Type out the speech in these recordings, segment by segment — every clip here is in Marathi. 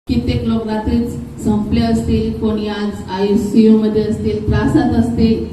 कित्येक लोक रात्रीच संपले असतील, कोणी आज आयसीयू मध्ये असतील, त्रासात असतील,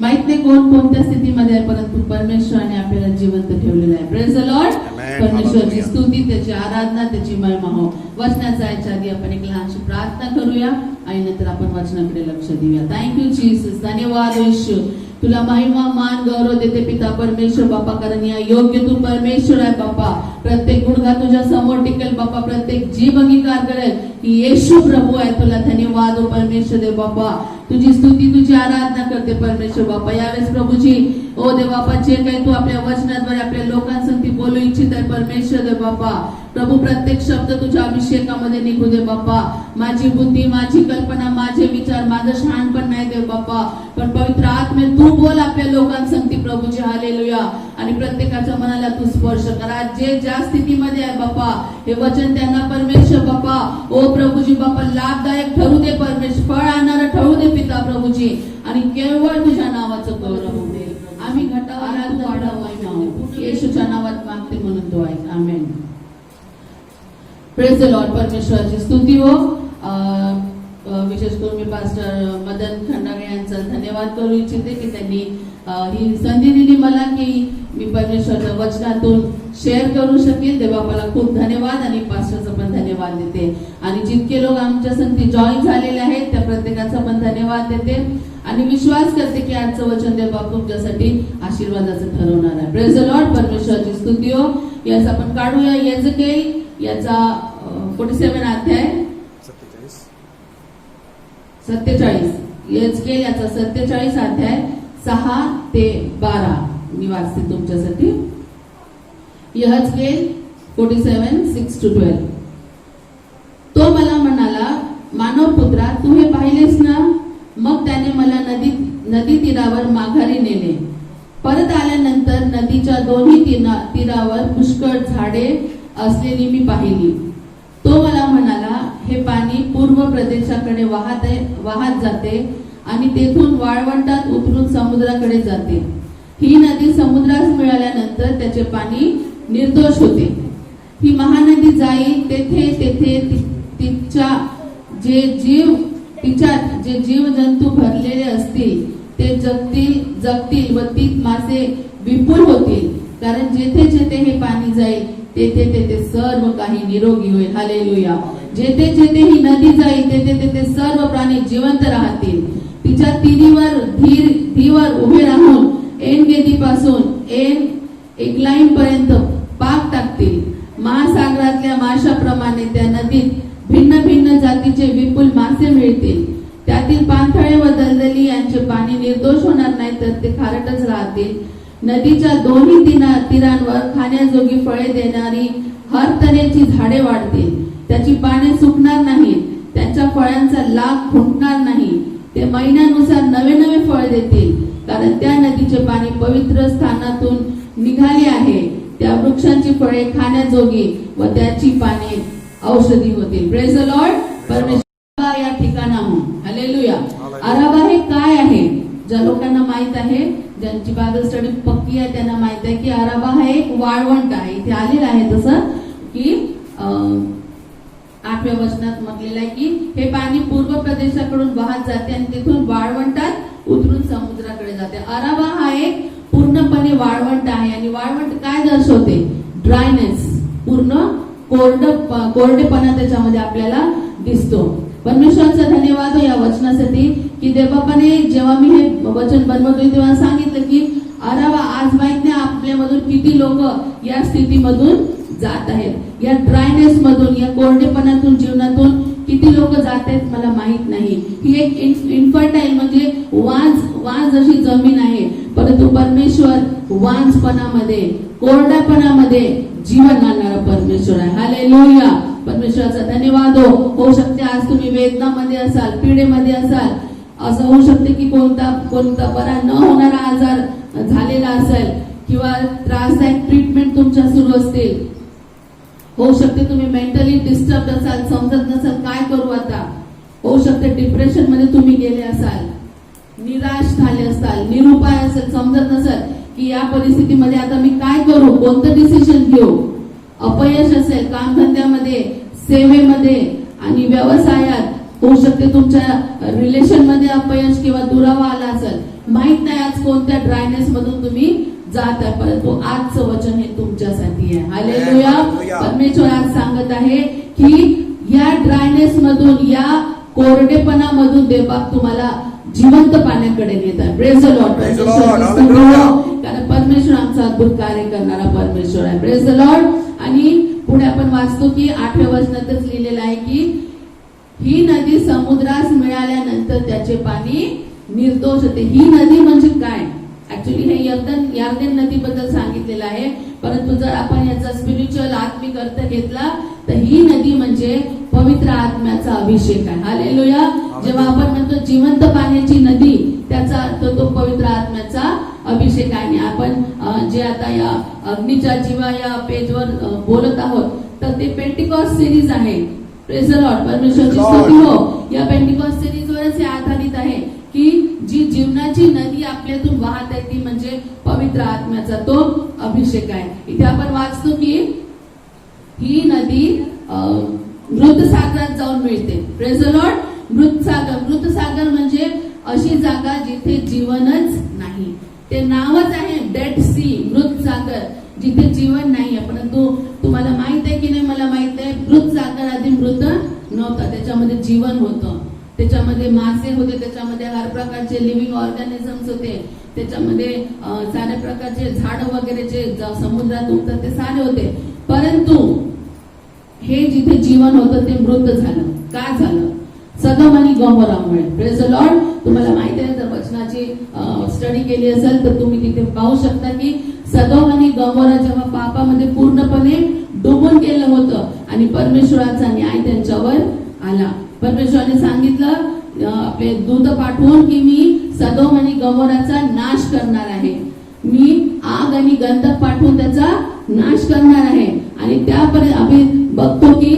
माहित नाही कोण कोणत्या स्थितीमध्ये आहे, परंतु परमेश्वराने आपल्याला जिवंत ठेवलेलं आहे. Praise the lord. परमेश्वराची स्तुती, त्याची आराधना, त्याची महिमा हो. वचनात जायच्या आधी आपण एक लहानशी प्रार्थना करूया आणि नंतर आपण वचनाकडे लक्ष देऊया. Thank you Jesus. धन्यवाद येशू. तुला महिमा, मान, गौरव देते पिता परमेश्वर बापा, कारण या योग्य तू परमेश्वर आहे बापा. प्रत्येक गुडघा तुझ्या समोर टिकेल बापा, प्रत्येक जीव अंगीकार करेल की येशू प्रभू आहे. तुला धन्यवाद हो परमेश्वर देव बापा. तुझी स्तुती, तुझी आराधना करते परमेश्वर बापा. यावेळेस प्रभूजी ओ देव बापा, जे काही तू आपल्या वचनाद्वारे आपल्या लोकांसाठी बोलू इच्छित आहे परमेश्वर देव बापा, प्रभू प्रत्येक शब्द तुझ्या अभिषेकामध्ये निघू दे बापा. माझी बुद्धी, माझी कल्पना, माझे विचार, माझं शहाणपण नाही देव बापा, पण पवित्र आत्मे तू बोल आपल्या लोकांसाठी प्रभूजी. हालेलुया. आणि प्रत्येकाच्या मनाला तू स्पर्श करा. जे ज्या स्थितीमध्ये आहे बापा, हे वचन त्यांना परमेश्वर बापा ओ प्रभूजी बापा लाभदायक ठरू दे परमेश्वर, फळ आणणारं ठरू दे पिता प्रभूजी. आणि केवळ तुझ्या नावाचं गौरव होऊ दे. आम्ही घटा आराधना वाढावा येशूच्या नावात मागते म्हणून तो आहे. आमेन. Praise the lord. परमेश्वराची स्तुती हो. विशेष करून मी पास्टर मदन खंडागळे यांचा धन्यवाद करू इच्छिते की त्यांनी ही संधी दिली मला की मी परमेश्वराच्या वचनातून शेअर करू शकेल. देवाला खूप धन्यवाद आणि पास्टरचा पण धन्यवाद देते. आणि जितके लोक आमच्या संगती जॉईन झालेले आहेत त्या प्रत्येकाचा पण धन्यवाद देते आणि विश्वास करते की आजचं वचन देव बाप तुमच्यासाठी आशीर्वादाचं ठरवणार आहे. Praise the lord. परमेश्वराची स्तुती हो. याचा आपण काढूया यजकेल याचा 47 अध्याय 47. यजकेल याचा 47 अध्याय 6 ते 12 मी वाचते तुमच्यासाठी. यजकेल 47 6 to 12. तो मला म्हणाला, मानव पुत्रा, तू हे पाहिलेस ना? मग त्याने मला नदी तीरावर माघारी नेले. परत आल्यानंतर नदीच्या दोन्ही तीरावर पुष्कळ झाडे असलेली मी पाहिली. तो मला म्हणाला, हे पाणी पूर्व प्रदेशाकडे वाहत जाते आणि तेथून वाळवंटात उतरून समुद्राकडे जाते. ही नदी समुद्रास मिळाल्यानंतर त्याचे पाणी निर्दोष होते. ही महानदी जाईल तेथे तिच्यात जे जीव जंतू भरलेले असतील ते जगतील व तीत मासे विपुल होतील. कारण जेथे जेथे हे पाणी जाईल तेथे सर्व काही निरोगी होईल. हालेलुया. जेथे जेथे ही नदी जाईल तेथे सर्व प्राणी जिवंत राहतील. तिच्या धीवर उभे राहून एन गेदीपासून एन एकलाईम पर्यंत पाक टाकतील. महासागरातल्या माशाप्रमाणे त्या नदीत भिन्न भिन्न जातीचे विपुल मासे मिळतील. त्यातील पाणथळे व दलदली यांचे पाणी निर्दोष होणार नाही, तर ते खारटच राहतील. नदीच्या दोन्ही तीरांवर खाण्याजोगी फळे देणारी हर तऱ्हेची झाडे वाढतील. त्याची पाने सुकणार नाहीत, त्यांच्या फळांचा लाभ फुटणार नाही. ते महिन्यानुसार नवे नवे फळ देतील, कारण त्या नदीचे पाणी पवित्र स्थानातून निघाले आहे. त्या वृक्षांची फळे खाण्याजोगी व त्याची पाने औषधी होतील. Praise the Lord. परमेश्वर या ठिकाणाहून. हालेलुया. अराबा हे काय आहे? ज्या लोकांना माहित आहे, ज्यांची बायबल स्टडी पक्की आहे त्यांना माहित आहे की अराबा हा एक वाळवंट आहे. इथे आलेलं आहे तसं की 8व्या वचनात म्हटलेलं आहे की हे पाणी पूर्व प्रदेशाकडून वाहत जाते आणि तिथून वाळवंटात उतरून समुद्राकडे जाते. अराबा हा एक पूर्णपणे वाळवंट आहे आणि वाळवंट काय दर्शवते? ड्रायनेस, पूर्ण कोरडेपणा त्याच्यामध्ये आपल्याला दिसतो. परमेश्वराचा धन्यवाद या वचनासाठी की देवबापाने जेव्हा मी हे वचन बनवतोय तेव्हा सांगितलं की अराबा आज माहित नाही आपल्यामधून किती लोक या स्थितीमधून जात आहेत, या ड्रायनेस मधून, या कोरडेपणातून, जीवनातून किती लोक जात आहेत मला माहित नाही. ही एक इन्फर्टाईल म्हणजे वांज अशी जमीन आहे, परंतु परमेश्वर वांजपणामध्ये, कोरड्यापणामध्ये जीवन आणणारा परमेश्वर आहे. हालेलुया. परमेश्वराचा धन्यवाद हो. होऊ शकते आज तुम्ही वेदनामध्ये असाल, पीडेमध्ये असाल. असं होऊ शकते की कोणता बरा न होणारा आजार झालेला असेल किंवा त्रासदायक ट्रीटमेंट तुमच्या सुरू असतील. होऊ शकते तुम्ही मेंटली डिस्टर्ब असाल, समजत नसाल काय करू आता. होऊ शकते डिप्रेशन मध्ये तुम्ही गेले असाल, निराश झाले असाल, निरुपाय असेल, समजत नसेल की या परिस्थितीमध्ये आता मी काय करू, कोणतं डिसिजन घेऊ. अपयश असेल कामधंद्यामध्ये, सेवेमध्ये आणि व्यवसायात होऊ शकते, तुमच्या रिलेशन मध्ये अपयश किंवा दुरावा आला असेल, माहित नाही आज कोणत्या ड्रायनेस मधून तुम्ही जात आहे, परंतु आजचं वचन हे तुमच्यासाठी आहे. हालेलुया. परमेश्वर आज सांगत आहे की या ड्रायनेस मधून, या कोरडेपणामधून देवबाप तुम्हाला जिवंत पाण्याकडे नेत आहे. Praise the Lord. कारण परमेश्वर आमचा अद्भुत कार्य करणारा परमेश्वर आहे. Praise the lord. आणि पुढे आपण वाचतो की 8व्या वचनातच लिहिलेलं आहे की ही नदी समुद्रास मिळाल्यानंतर त्याचे पाणी निर्दोष होते. ही नदी म्हणजे काय? ऍक्च्युली हे यर्दन नदीबद्दल सांगितलेलं आहे, परंतु जर आपण याचा स्पिरिच्युअल आत्मिक अर्थ घेतला तर ही नदी म्हणजे पवित्र आत्म्याचा अभिषेक आहे. हालेलुया. जेव्हा आपण म्हणतो जिवंत पाण्याची नदी, त्याचा अर्थ तो पवित्र आत्म्याचा अभिषेक आहे. आणि आपण जे आता या अग्नीच्या जीवा या पेजवर बोलत आहोत, तर ते पेंटिकॉस्ट सिरीज आहे. Praise the lord. परमेश्वरची स्तुती हो. या पेंटिकॉस्ट सिरीज वरच हे आधारित आहे की जी जीवनाची नदी आपल्यातून वाहत आहे ती म्हणजे पवित्र आत्म्याचा तो अभिषेक आहे. इथे आपण वाचतो की ही नदी मृतसागरात जाऊन मिळते. Praise the Lord. मृतसागर म्हणजे अशी जागा जिथे जीवनच नाही. ते नावच आहे डेड सी, मृतसागर, जिथे जीवन नाही आहे. परंतु तुम्हाला माहित आहे की नाही मला माहित आहे, मृतसागर आधी मृत नव्हता, त्याच्यामध्ये जीवन होतं, त्याच्यामध्ये मासे होते, त्याच्यामध्ये हर प्रकारचे लिव्हिंग ऑर्गॅनिझम्स होते, त्याच्यामध्ये सारे प्रकारचे झाड वगैरे जे समुद्रात उगतात ते सारे होते. परंतु हे जिथे जीवन होतं ते मृत झालं. का झालं? सदोम आणि गमोरामुळे. Praise the Lord. तुम्हाला माहिती आहे, जर वचनाची स्टडी केली असेल तर तुम्ही तिथे पाहू शकता की सदोम आणि गमोरा जेव्हा पापामध्ये पूर्णपणे डुबून गेलं होतं आणि परमेश्वराचा न्याय त्यांच्यावर आला. परमेश्वराने सांगितलं आपले दूत पाठवून की मी सदोम आणि गमोराचा नाश करणार आहे, मी आग आणि गंधक पाठवून त्याचा नाश करणार आहे. आणि त्यापर्यंत आम्ही बघतो की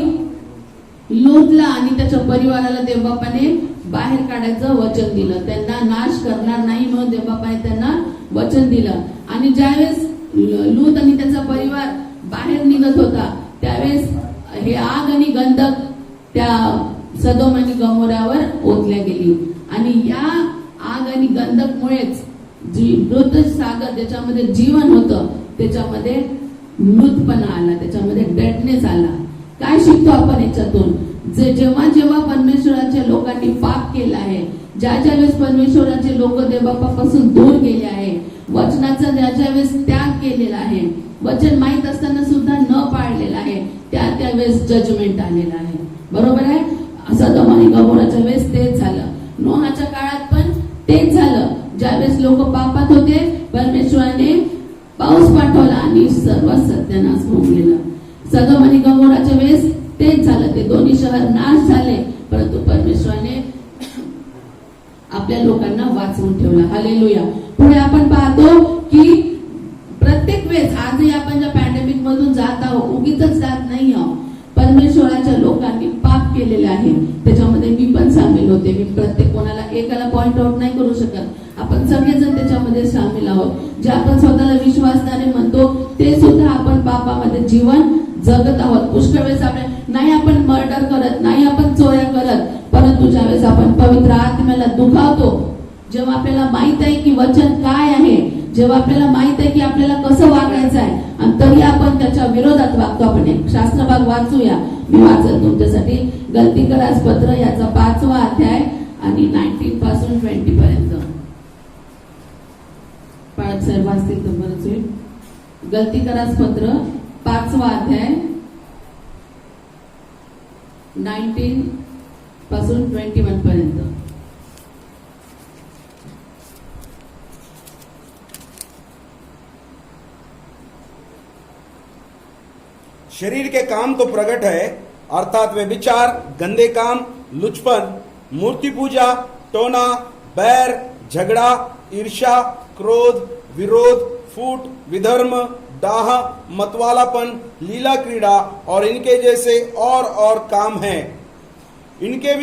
लूतला आणि त्याच्या परिवाराला देवबापाने बाहेर काढायचं वचन दिलं, त्यांना नाश करणार नाही म्हणून देवबापाने त्यांना वचन दिलं. आणि ज्यावेळेस लूत आणि त्याचा परिवार बाहेर निघत होता त्यावेळेस हे आग आणि गंधक त्या सदोम आणि गमोरावर ओतल्या गेली. आणि या आग आणि गंधकमुळेच जी मृत सागर ज्याच्यामध्ये जीवन होतं त्याच्यामध्ये मृतपणा आला, त्याच्यामध्ये डेडनेस आला. काय शिकतो आपण याच्यातून? जेव्हा जेव्हा परमेश्वराच्या लोकांनी पाप केलं आहे, ज्या वेळेस परमेश्वराचे लोक देवबापापासून दूर गेले आहे, वचनाचा ज्या वेळेस त्याग केलेला आहे, वचन माहित असताना सुद्धा न पाळलेला आहे, त्यावेळेस जजमेंट आलेला आहे. बरोबर आहे. सदोम आणि गमोराच्या वेळेस तेच झालं. नोहाच्या काळात पण तेच झालं. ज्यावेळेस लोक पापात होते परमेश्वराने पाऊस पाठवला आणि सर्व सत्यानाश होऊन गेला. सदोम आणि गमोराच्या वेळेस तेच झालं. ते दोन्ही शहर नाश झाले, परंतु परमेश्वराने आपल्या लोकांना वाचवून ठेवला. हालेलुया. पुढे आपण पाहतो की प्रत्येक वेळेस आजही आपण ज्या पॅन्डेमिक मधून जात आहोत, उगीच जात नाही आहोत. परमेश्वराच्या लोकांनी पाप केलेले आहे, त्याच्यामध्ये मी पण सामील होते. मी प्रत्येक कोणाला एकाला पॉइंट आउट नाही करू शकत. आपण सगळेजण त्याच्यामध्ये सामील आहोत. जे आपण स्वतःला विश्वासणारे म्हणतो ते सुद्धा आपण पापामध्ये जीवन जगत आहोत. पुष्कळ वेळेस आपल्या नाही आपण मर्डर करत, नाही आपण चोऱ्या करत, परंतु ज्यावेळेस आपण पवित्र आत्म्याला दुखावतो, जेव्हा आपल्याला माहित आहे की वचन काय आहे, जेव्हा आपल्याला माहित आहे की आपल्याला कसं वागायचं आहे, आणि तरी आपण त्याच्या विरोधात वागतो. आपण एक शास्त्रभाग वाचूया. मी वाचल तुमच्यासाठी. गलतीकरास पत्र याचा 5वा अध्याय आणि 19 पासून 20 पर्यंत. पाळत सर वाचतील तर बरंच होईल. गलतीकरास पत्र 5वा अध्याय 19 पासून 21 पर्यंत. शरीर के काम तो प्रकट है, अर्थात वे विचार, गंदे काम, लुचपन, मूर्ति पूजा, टोना, बैर, झगड़ा, ईर्ष्या, क्रोध, विरोध, फूट, विधर्म, डाह, मतवालापन, लीला क्रीड़ा और इनके जैसे और काम हैं। इनके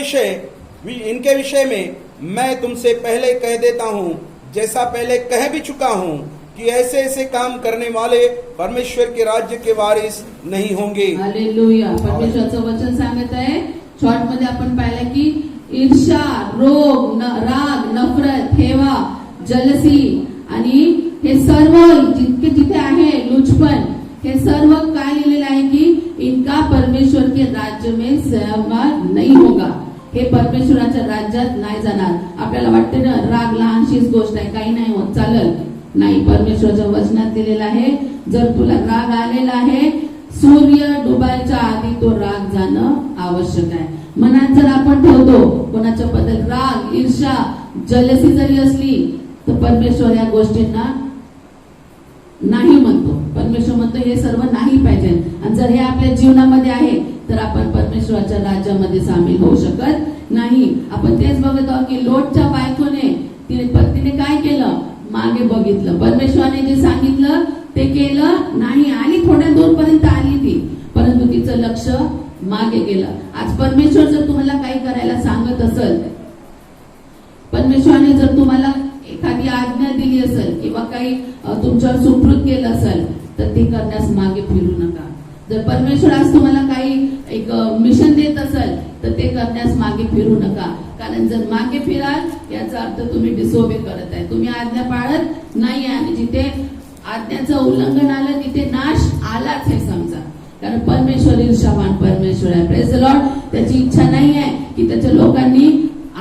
विषय में मैं तुमसे पहले कह देता हूँ, जैसा पहले कह भी चुका हूँ कि ऐसे काम करने वाले परमेश्वर के राज्य के वारिस नहीं होंगे. हालेलुया. परमेश्वराचं वचन सांगत आहे, शॉर्ट मध्ये आपण पाहिलं की ईर्ष्या, रोग, राग, नफरत, हेवा, जलसी आणि हे सर्व जिथे आहे लुचपन, हे सर्व काय लिहिलेलं आहे की इनका परमेश्वर के राज्य में सहभाग नहीं होगा. हे परमेश्वराच्या राज्यात नाही जाणार. आपल्याला वाटते ना राग लहानशीच गोष्ट आहे, काही नाही होत, चालेल. नाही, परमेश्वराच्या वचनात दिलेलं आहे जर तुला राग आलेला आहे, सूर्य डुबायच्या आधी तो राग जाणं आवश्यक आहे. मनात जर आपण ठेवतो कोणाच्या बद्दल राग, ईर्ष्या, जलसी जरी असली तर परमेश्वर या गोष्टींना नाही म्हणतो. परमेश्वर म्हणतो हे सर्व नाही पाहिजे. आणि जर हे आपल्या जीवनामध्ये आहे तर आपण परमेश्वराच्या राज्यामध्ये सामील होऊ शकत नाही. आपण तेच बघत आहोत की लोटच्या बायकोने तिने काय केलं, मागे बघितलं. परमेश्वराने जे सांगितलं ते केलं नाही आणि थोड्या दूरपर्यंत आली ती, परंतु तिचं लक्ष मागे गेलं. आज परमेश्वर जर तुम्हाला काही करायला सांगत असेल, परमेश्वराने जर तुम्हाला एखादी आज्ञा दिली असेल किंवा काही तुमच्यावर सुकृत केलं असेल तर ते करण्यास मागे फिरू नका. जर परमेश्वर आज तुम्हाला काही एक मिशन देत असेल तर ते करण्यास मागे फिरू नका. कारण जर मागे फिराल याचा अर्थ तुम्ही डिसोबे करत आहे, तुम्ही आज्ञा पाळत नाही आहे आणि जिथे आज्ञाचं उल्लंघन आलं तिथे नाश आलाच हे समजा. कारण परमेश्वर ईर्ष्यावान परमेश्वर आहे. Praise the Lord. त्याची इच्छा नाही आहे की त्याच्या लोकांनी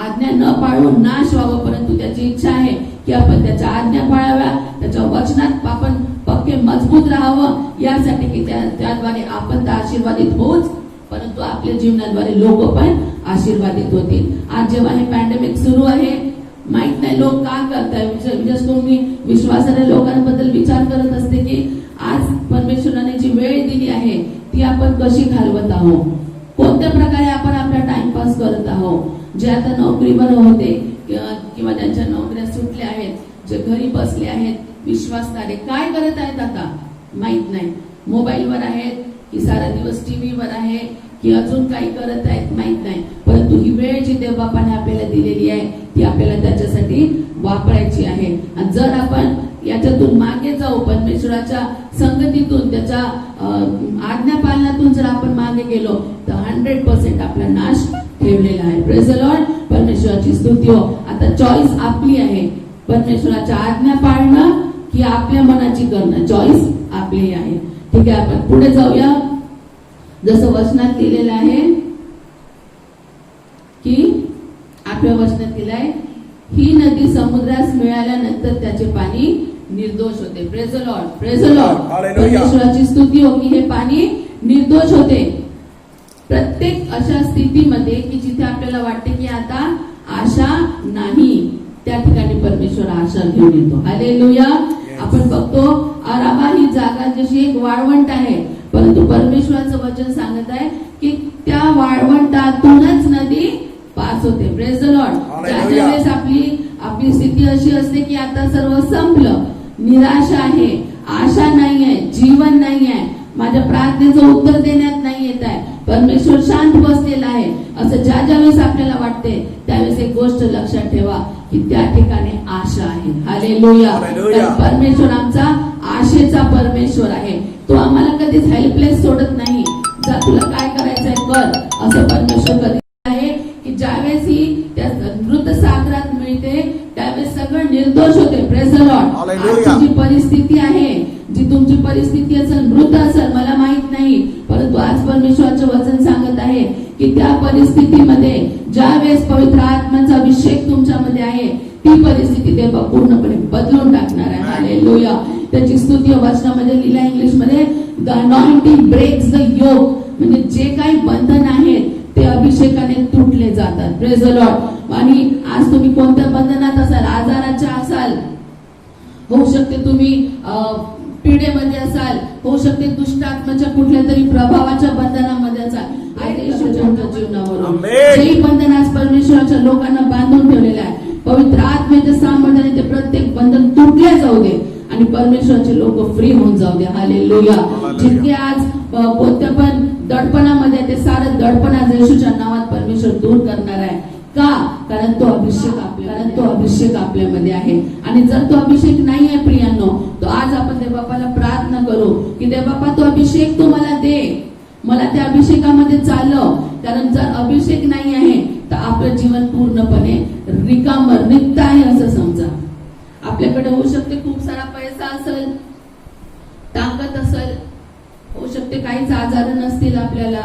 आज्ञा न पाळून नाश व्हावं, परंतु त्याची इच्छा आहे की आपण त्याच्या आज्ञा पाळाव्या, त्याच्या वचनात आपण पक्के मजबूत राहावं, यासाठी की त्याद्वारे आपण तर आशीर्वादित होऊच, परंतु आपल्या जीवनाद्वारे लोक पण आशीर्वादित होतील. आज जेव्हा हे पॅन्डेमिक सुरू आहे, माहित नाही लोक का करताय, मी विश्वासाने लोकांबद्दल विचार करत असते की आज परमेश्वराने जी वेळ दिली आहे ती आपण कशी घालवत आहोत, कोणत्या प्रकारे आपण आपला टाइमपास करत आहोत. जे आता नोकरीवर होते किंवा ज्यांच्या नोकऱ्या सुटल्या आहेत, जे घरी बसले आहेत, विश्वासणारे काय करत आहेत आता माहित नाही. मोबाईलवर आहेत की सारा दिवस टीव्हीवर आहे की अजून काही करत आहेत माहित नाही. परंतु ही वेळ जी देवबापाने आपल्याला दिलेली आहे ती आपल्याला त्याच्यासाठी वापरायची आहे. आणि जर आपण याच्यातून मागे जाऊ, परमेश्वराच्या संगतीतून, त्याच्या आज्ञा पालनातून जर आपण मागे गेलो तर 100% आपला नाश ठेवलेला आहे. Praise the lord. परमेश्वराची स्तुती हो. आता चॉईस आपली आहे, परमेश्वराच्या आज्ञा पाळणं की आपल्या मनाची करणं, चॉईस आपली आहे. ठीक आहे, आपण पुढे जाऊया. जसं वचनात लिहिलेलं आहे की आपल्या वचनात लिहिलंय ही नदी समुद्रास मिळाल्यानंतर त्याचे पाणी निर्दोष होते. Praise the lord. Praise the lord. परमेश्वराची स्तुती हो की हे पाणी निर्दोष होते. प्रत्येक अशा स्थितीमध्ये की जिथे आपल्याला वाटते की आता आशा नाही, त्या ठिकाणी परमेश्वर आशा घेऊन येतो. हालेलुया. आपण बघतो अराबा ही जागा जशी एक वाळवंट आहे, परंतु परमेश्वराचं वचन सांगत आहे की त्या वाळवंटातूनच नदी पास होते. Praise the Lord. ज्या वेळेस आपली स्थिती अशी असते की आता सर्व संपलं, निराशा आहे, आशा नाही आहे, जीवन नाही आहे, माझ्या प्रार्थनेचं उत्तर देण्यात नाही येत आहे, परमेश्वर शांत बसलेला आहे, असं ज्या वेळेस आपल्याला वाटते त्यावेळेस एक गोष्ट लक्षात ठेवा की त्या ठिकाणी आशा आहे. हालेलुया. परमेश्वर आमचा आशेचा परमेश्वर आहे. तो आम्हाला कधीच हेल्पलेस सोडत नाही. जा तुला काय करायचंय कर, असं परमेश्वर कधी आहे की ज्यावेळेस ही त्या मृत सागरात मिळते त्यावेळेस सगळं निर्दोष होते. Praise the Lord. आजची जी परिस्थिती आहे, जी तुमची परिस्थिती असेल, मृत असेल, मला माहित नाही, परंतु आज परमेश्वराचं वचन सांगत आहे की त्या परिस्थितीमध्ये ज्या वेळेस पवित्र आत्म्याचा अभिषेक तुमच्यामध्ये आहे ती परिस्थिती ते पूर्णपणे बदलून टाकणार आहे. हालेलुया. त्याची स्तुती वचनामध्ये लिहिला इंग्लिशमध्ये, the anointing breaks the yoke, म्हणजे जे काही बंधन आहेत ते अभिषेकाने तुटले जातात. Praise the lord. आणि आज तुम्ही कोणत्या बंधनात असाल, आजाराच्या असाल, होऊ शकते तुम्ही पिढेमध्ये असाल, होऊ शकते दुष्टात्माच्या कुठल्या तरी प्रभावाच्या बंधनामध्ये असाल, जीवनावरून जे बंधन आज परमेश्वराच्या लोकांना बांधून ठेवलेलं आहे, पवित्र आत्म्याच्या सामर्थ्याने ते प्रत्येक बंधन तुटले जाऊ दे आणि परमेश्वराचे लोक फ्री होऊन जाऊ दे. हालेलुया. जितके आज कोणत्या पण दडपणामध्ये ते सारं दडपण आज येशूच्या नावात परमेश्वर दूर करणार आहे. का? कारण तो अभिषेक आपल्यामध्ये आहे. आणि जर तो अभिषेक नाही आहे प्रियांनो, तो आज आपण देवबापाला प्रार्थना करू की देवबापा तो अभिषेक तू मला दे, मला त्या अभिषेकामध्ये चालव. कारण जर अभिषेक नाही आहे तर आपलं जीवन पूर्णपणे रिकामं रिक्त आहे असं समजा. आपल्याकडे होऊ शकते खूप सारा पैसा असेल, ताकद असेल, होऊ शकते काहीच आजार नसतील आपल्याला,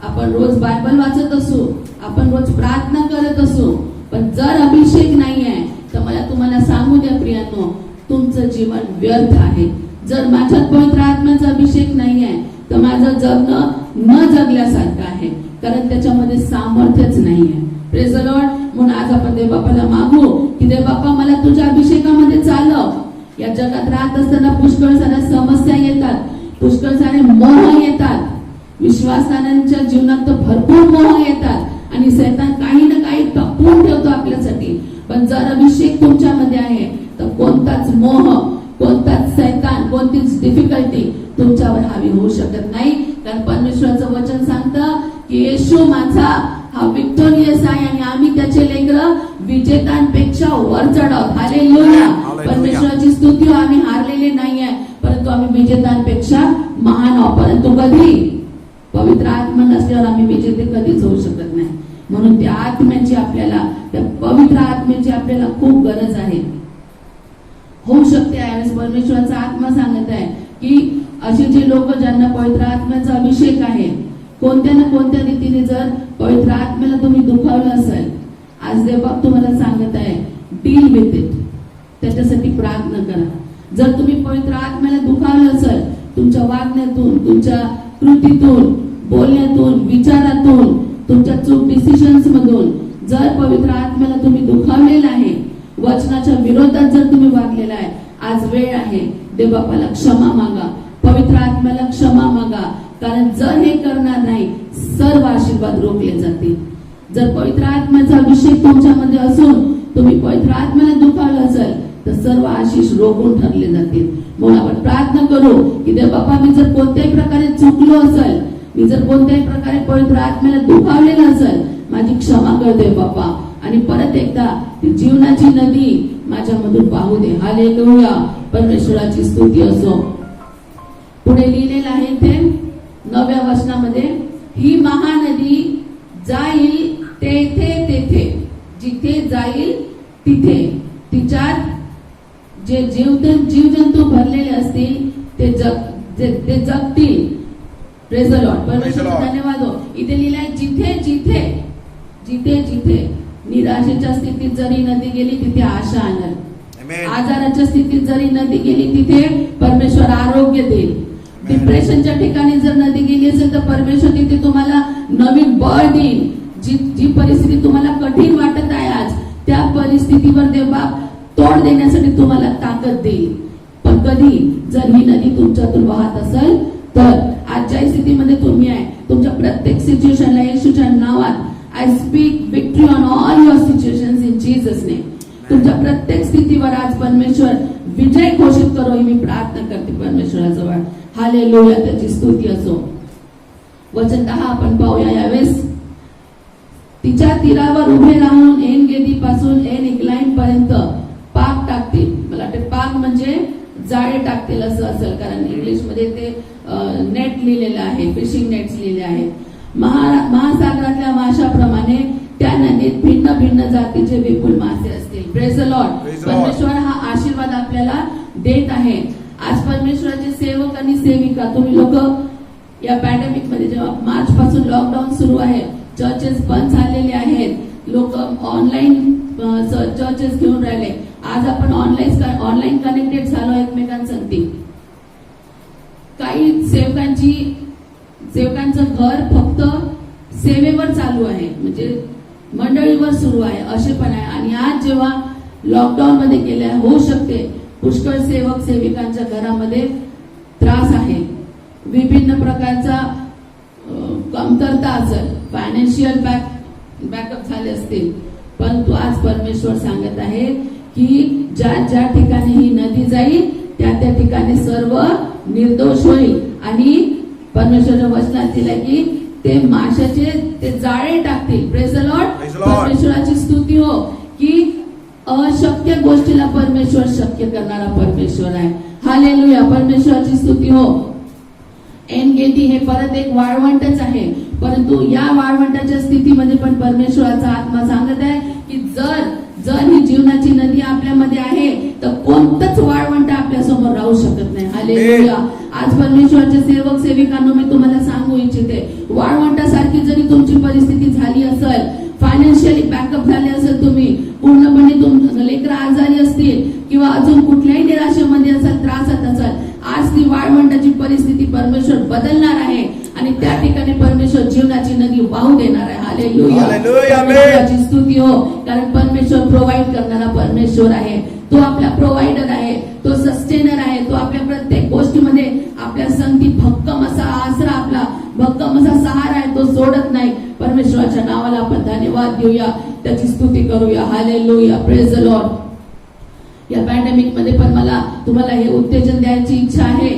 आपण रोज बायबल वाचत असू, आपण रोज प्रार्थना करत असू, पण जर अभिषेक नाही आहे तर मला तुम्हाला सांगू द्या प्रियांनो, तुमचं जीवन व्यर्थ आहे. जर माझ्यात पवित्र आत्म्याचा अभिषेक नाही आहे तर माझं जगणं न जगल्यासारखं आहे, कारण त्याच्यामध्ये सामर्थ्यच नाही आहे. Praise the Lord. म्हणून आज आपण देव बापाला मागू की देव बापा मला तुझ्या अभिषेकामध्ये चालव. या जगात राहत असताना पुष्कळ साऱ्या समस्या येतात, पुष्कळ सारे मोह येतात, विश्वासांच्या जीवनात तर भरपूर मोह येतात आणि शैतान काही ना काही टपवून ठेवतो आपल्यासाठी. पण जर अभिषेक तुमच्यामध्ये आहे तर कोणताच मोह, कोणताच शैतान, कोणतीच डिफिकल्टी तुमच्यावर हावी होऊ शकत नाही. कारण परमेश्वराचं वचन सांगतं की येशू माझा हा विक्टोरियस आहे आणि आम्ही त्याचे लेकरं विजेत्यांपेक्षा वर चढाव. हालेलुया. परमेश्वराची स्तुती हो. आम्ही हारलेले नाही आहे, परंतु आम्ही विजेत्यांपेक्षा महान आहोत. परंतु कधी पवित्र आत्मा नसल्यावर आम्ही विजेते कधीच होऊ शकत नाही. म्हणून त्या आत्म्याची आपल्याला, त्या पवित्र आत्म्याची आपल्याला खूप गरज आहे. होऊ शकते यावेळेस परमेश्वराचा आत्मा सांगत आहे की असे जे लोक ज्यांना पवित्र आत्म्याचा अभिषेक आहे, कोणत्या ना कोणत्या रीतीने जर पवित्र आत्म्याला तुम्ही दुखावलं असेल, आज देवबाप तुम्हाला सांगत आहे डील विथ इट, त्याच्यासाठी प्रार्थना करा. जर तुम्ही पवित्र आत्म्याला दुखावलं असेल, तुमच्या वागण्यातून, तुमच्या कृतीतून, बोलण्यातून, विचारातून, तुमच्या चूक डिसिजन्स मधून जर पवित्र आत्म्याला तुम्ही दुखावलेलं आहे, वचनाच्या विरोधात जर तुम्ही वागलेला आहे, आज वेळ आहे देवबापाला क्षमा मागा, पवित्र आत्म्याला क्षमा मागा. कारण जर हे करणार नाही सर्व आशीर्वाद रोखले जातील. जर पवित्र आत्म्याचा अभिषेक तुमच्यामध्ये असून तुम्ही पवित्र आत्म्याला दुखावलं असेल तर सर्व आशीष रोखून ठरले जातील. म्हणून आपण प्रार्थना करू की देव बापा, मी जर कोणत्याही प्रकारे चुकलो असेल, मी जर कोणत्याही प्रकारे पवित्र आत्म्याला दुखावलेलं असेल, माझी क्षमा कर देव बापा, आणि परत एकदा ती जीवनाची नदी माझ्यामधून वाहू दे. हालेलुया. परमेश्वराची स्तुती असो. पुढे लिहिलेलं आहे ते 9व्या वचनामध्ये, ही महानदी जाईल तेथे तेथे, जिथे जाईल तिथे तिच्यात जे जीवजंतू भरलेले असतील ते जगतील. Praise the lord. परमेश्वराचा धन्यवाद हो. इथे लिहिलंय जिथे जिथे जिथे जिथे निराशेच्या स्थितीत जरी नदी गेली तिथे आशा आणल, आजाराच्या स्थितीत जरी नदी गेली तिथे परमेश्वर आरोग्य देईल, डिप्रेशनच्या ठिकाणी जर नदी गेली असेल तर परमेश्वर तिथे तुम्हाला नवीन बळ देईल. जी परिस्थिती तुम्हाला कठीण वाटत आहे आज, त्या परिस्थितीवर देवबाप तोड देण्यासाठी तुम्हाला ताकद देईल. पण कधी जर ही नदी तुमच्यातून वाहत असेल तर आजच्या स्थितीमध्ये तुम्ही आहे, तुमच्या प्रत्येक सिच्युएशनला येशूच्या नावात I speak victory on all your situations in Jesus name. तुमच्या प्रत्येक स्थितीवर आज परमेश्वर विजय घोषित करो ही मी प्रार्थना करते परमेश्वराजवळ. हालेलुया. त्याची स्तुती असो. वचन 10 आपण पाहूया यावेळेस. तिच्या तीरावर उभे राहून एन गेदी पासून एन इक्लाइन पर्यंत पाक टाकतील. मला वाटते पाक म्हणजे जाळे टाकतील असं असेल, कारण इंग्लिश मध्ये ते नेट लिहिलेलं आहे, फिशिंग नेट्स लिहिले आहेत. महासागरातल्या माशाप्रमाणे त्या नदीत भिन्न भिन्न जातीचे विपुल मासे असतील. Praise the Lord. परमेश्वर हा आशीर्वाद आपल्याला देत आहे. आज परमेश्वराचे सेवक आणि सेविका, तुम्ही लोक या पॅन्डेमिक मध्ये जेव्हा मार्च पासून लॉकडाऊन सुरू आहे, चर्चेस बंद झालेले आहेत, लोक ऑनलाईन चर्चेस घेऊन राहिले. आज आपण ऑनलाईन कनेक्टेड झालो एकमेकांसाठी. काही सेवकांचं घर फक्त सेवेवर चालू आहे, म्हणजे मंडळीवर सुरू आहे, असे पण आहे. आणि आज जेव्हा लॉकडाऊन मध्ये गेल्या, होऊ शकते पुष्कळ सेवक सेविकांच्या घरामध्ये त्रास आहे, विभिन्न प्रकारचा कमतरता असेल, फायनान्शियल बॅकअप झाले असतील. परंतु आज परमेश्वर सांगत आहे की ज्या ठिकाणी ही नदी जाईल त्या ठिकाणी सर्व निर्दोष होईल. आणि परमेश्वराच्या वचनात दिलं की ते माशाचे ते जाळे टाकतील. Praise the lord. परमेश्वराची स्तुती हो की अशक्य गोष्टीला परमेश्वर शक्य करणारा परमेश्वर आहे. हालेलुया. परमेश्वराची स्तुती हो. एनगेटी हे परत एक वाळवंटच आहे, परंतु या वाळवंटाच्या स्थितीमध्ये पण परमेश्वराचा आत्मा सांगत आहे की जर ही जीवनाची नदी आपल्यामध्ये आहे तर कोणतंच वाळवंट आपल्या समोर राहू शकत नाही. हालेलुया. आज परमेश्वराचे सेवक सेविकांनो मी तुम्हाला सांगू इच्छिते, वाळवंटासारखी जरी तुमची परिस्थिती झाली असेल, फायनान्शियली बॅकअप झाले असेल, तुम्ही पूर्णपणे तुमचं लेकरं आजारी असतील किंवा अजून कुठल्याही निराशेमध्ये असेल, त्रासात असेल, आज ती वाळवंटाची परिस्थिती परमेश्वर बदलणार आहे आणि त्या ठिकाणी परमेश्वर जीवनाची नदी वाहू देणार आहे. हालेलुया. हालेलुया. परमेश्वराची स्तुती हो, कारण परमेश्वर प्रोव्हाइड करणारा परमेश्वर आहे. तो आपला प्रोव्हायडर आहे, तो सस्टेनर आहे, तो आपल्या प्रत्येक गोष्टीमध्ये आपल्या संगती भक्कम असा आसरा, आपला भक्कम असा सहारा आहे, तो सोडत नाही. परमेश्वराच्या नावाला आपण धन्यवाद देऊया, त्याची स्तुती करूया. हालेलुया. Praise the Lord. या पॅन्डेमिक मध्ये पण मला तुम्हाला हे उत्तेजन द्यायची इच्छा आहे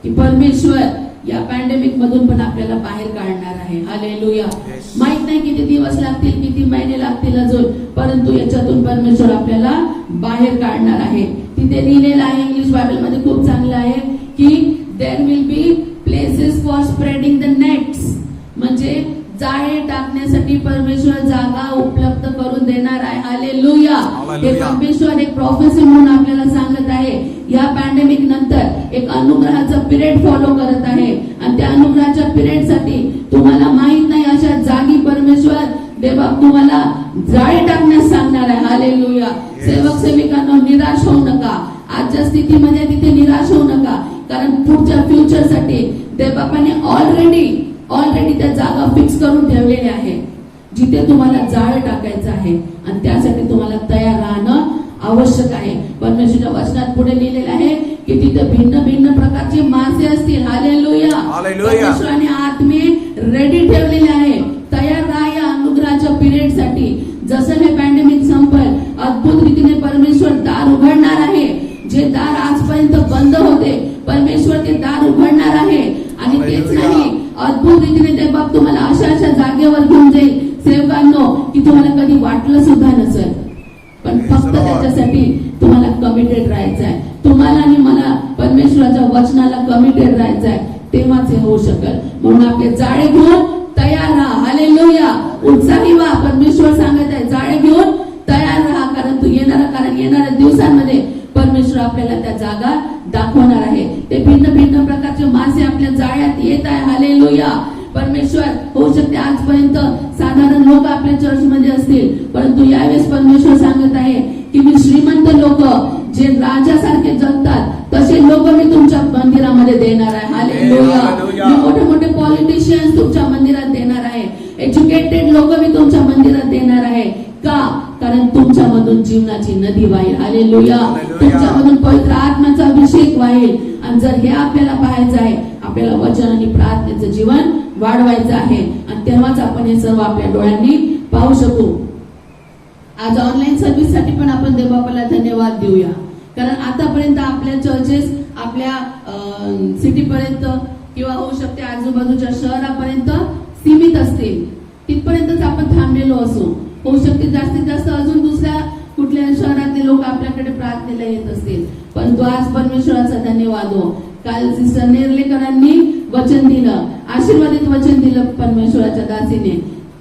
की परमेश्वर या पॅन्डेमिक मधून पण आपल्याला बाहेर काढणार आहे. हालेलुया. माहित नाही किती दिवस लागतील, किती महिने लागतील अजून, परंतु याच्यातून परमेश्वर आपल्याला बाहेर काढणार आहे. तिथे लिहिलेलं आहे इंग्लिश बायबल मध्ये, खूप चांगलं आहे की there will be places for spreading the nets, म्हणजे जाळे टाकण्यासाठी परमेश्वर जागा उपलब्ध करून देणार आहे. हालेलुया. हे परमेश्वर एक प्रोफेसी म्हणून आपल्याला सांगत आहे. या पॅन्डेमिक नंतर एक अनुग्रहाचा पिरियड फॉलो करत आहे आणि त्या अनुग्रहाच्या पिरियड साठी तुम्हाला माहित नाही अशा जागी परमेश्वर देवा तुम्हाला जाळे टाकण्यास सांगणार आहे. हालेलुया. सेवक सेविकांना निराश होऊ नका. आजच्या स्थितीमध्ये तिथे निराश होऊ नका, कारण पुढच्या फ्युचर साठी देवबापाने ऑलरेडी त्या जागा फिक्स करून ठेवलेल्या आहे, जिथे तुम्हाला जाळ टाकायचं आहे आणि त्यासाठी तुम्हाला तयार राहणं आवश्यक आहे. परमेश्वराच्या वचनात पुढे लिहिलेलं आहे की तिथे भिन्न भिन्न प्रकारचे मासे असतील. हालेलुया. परमेश्वराने आत्मे रेडी ठेवलेले आहे. तयार राहा या अनुग्रहाच्या पिरियड साठी. जसं हे पॅन्डेमिक संपेल, अद्भुत रीतीने परमेश्वर दार उघडणार आहे. जे दार आजपर्यंत बंद होते, परमेश्वर ते दार उघडणार आहे. आणि तेच नाही, अद्भुत रीतीने ते बाप तुम्हाला अशा जागेवर घेऊन जाईल सेवकांनो की तुम्हाला कधी वाटलं सुद्धा नसेल, पण फक्त त्याच्यासाठी तुम्हाला कमिटेड राहायचं आहे. तुम्हाला आणि मला परमेश्वराच्या वचनाला कमिटेड राहायचं आहे, तेव्हाच हे होऊ शकेल. म्हणून आपले जाळे घेऊन तयार राहा. हालेलुया. उत्साही व्हा. परमेश्वर सांगत आहे जाळे घेऊन तयार राहा, कारण येणाऱ्या दिवसांमध्ये परमेश्वर आपल्याला त्या जागा दाखवणार आहे. ते भिन्न भिन्न प्रकारचे मासे आपल्या जाळ्यात येत आहे. हालेलुया. परमेश्वर होऊ शकते आजपर्यंत साधारण लोक आपल्या चर्च मध्ये असतील, परंतु यावेळेस परमेश्वर सांगत आहे की मी श्रीमंत लोक जे राजासारखे जगतात तसे लोक मी तुमच्या मंदिरामध्ये देणार आहे. हालेलुया. मी मोठे मोठे पॉलिटिशियन्स तुमच्या मंदिरात देणार आहे. एज्युकेटेड लोक मी तुमच्या मंदिरात देणार आहे. का? कारण तुमच्यामधून जीवनाची नदी वाहील. हालेलुया. तुमच्यामधून पवित्र आत्म्याचा अभिषेक वाहील. आणि जर हे आपल्याला पाहायचं आहे, आपल्याला वचन आणि प्रार्थनेचं जीवन वाढवायचं आहे, आणि तेव्हाच आपण हे सर्व आपल्या डोळ्यांनी पाहू शकू. आज ऑनलाईन सर्व्हिस साठी पण आपण देवबापाला धन्यवाद देऊया, कारण आतापर्यंत आपल्या चर्चेस आपल्या सिटी पर्यंत किंवा होऊ शकते आजूबाजूच्या शहरापर्यंत सीमित असतील, तिथपर्यंतच आपण थांबलेलो असू. होऊ शकते जास्तीत जास्त अजून दुसऱ्या कुठल्या शहरातले लोक आपल्याकडे प्रार्थनेला येत असतील, परंतु आज परमेश्वराचा धन्यवाद हो. काल सिस्टर नेर्लेकरांनी वचन दिलं, आशीर्वादित वचन दिलं परमेश्वराच्या दासीने,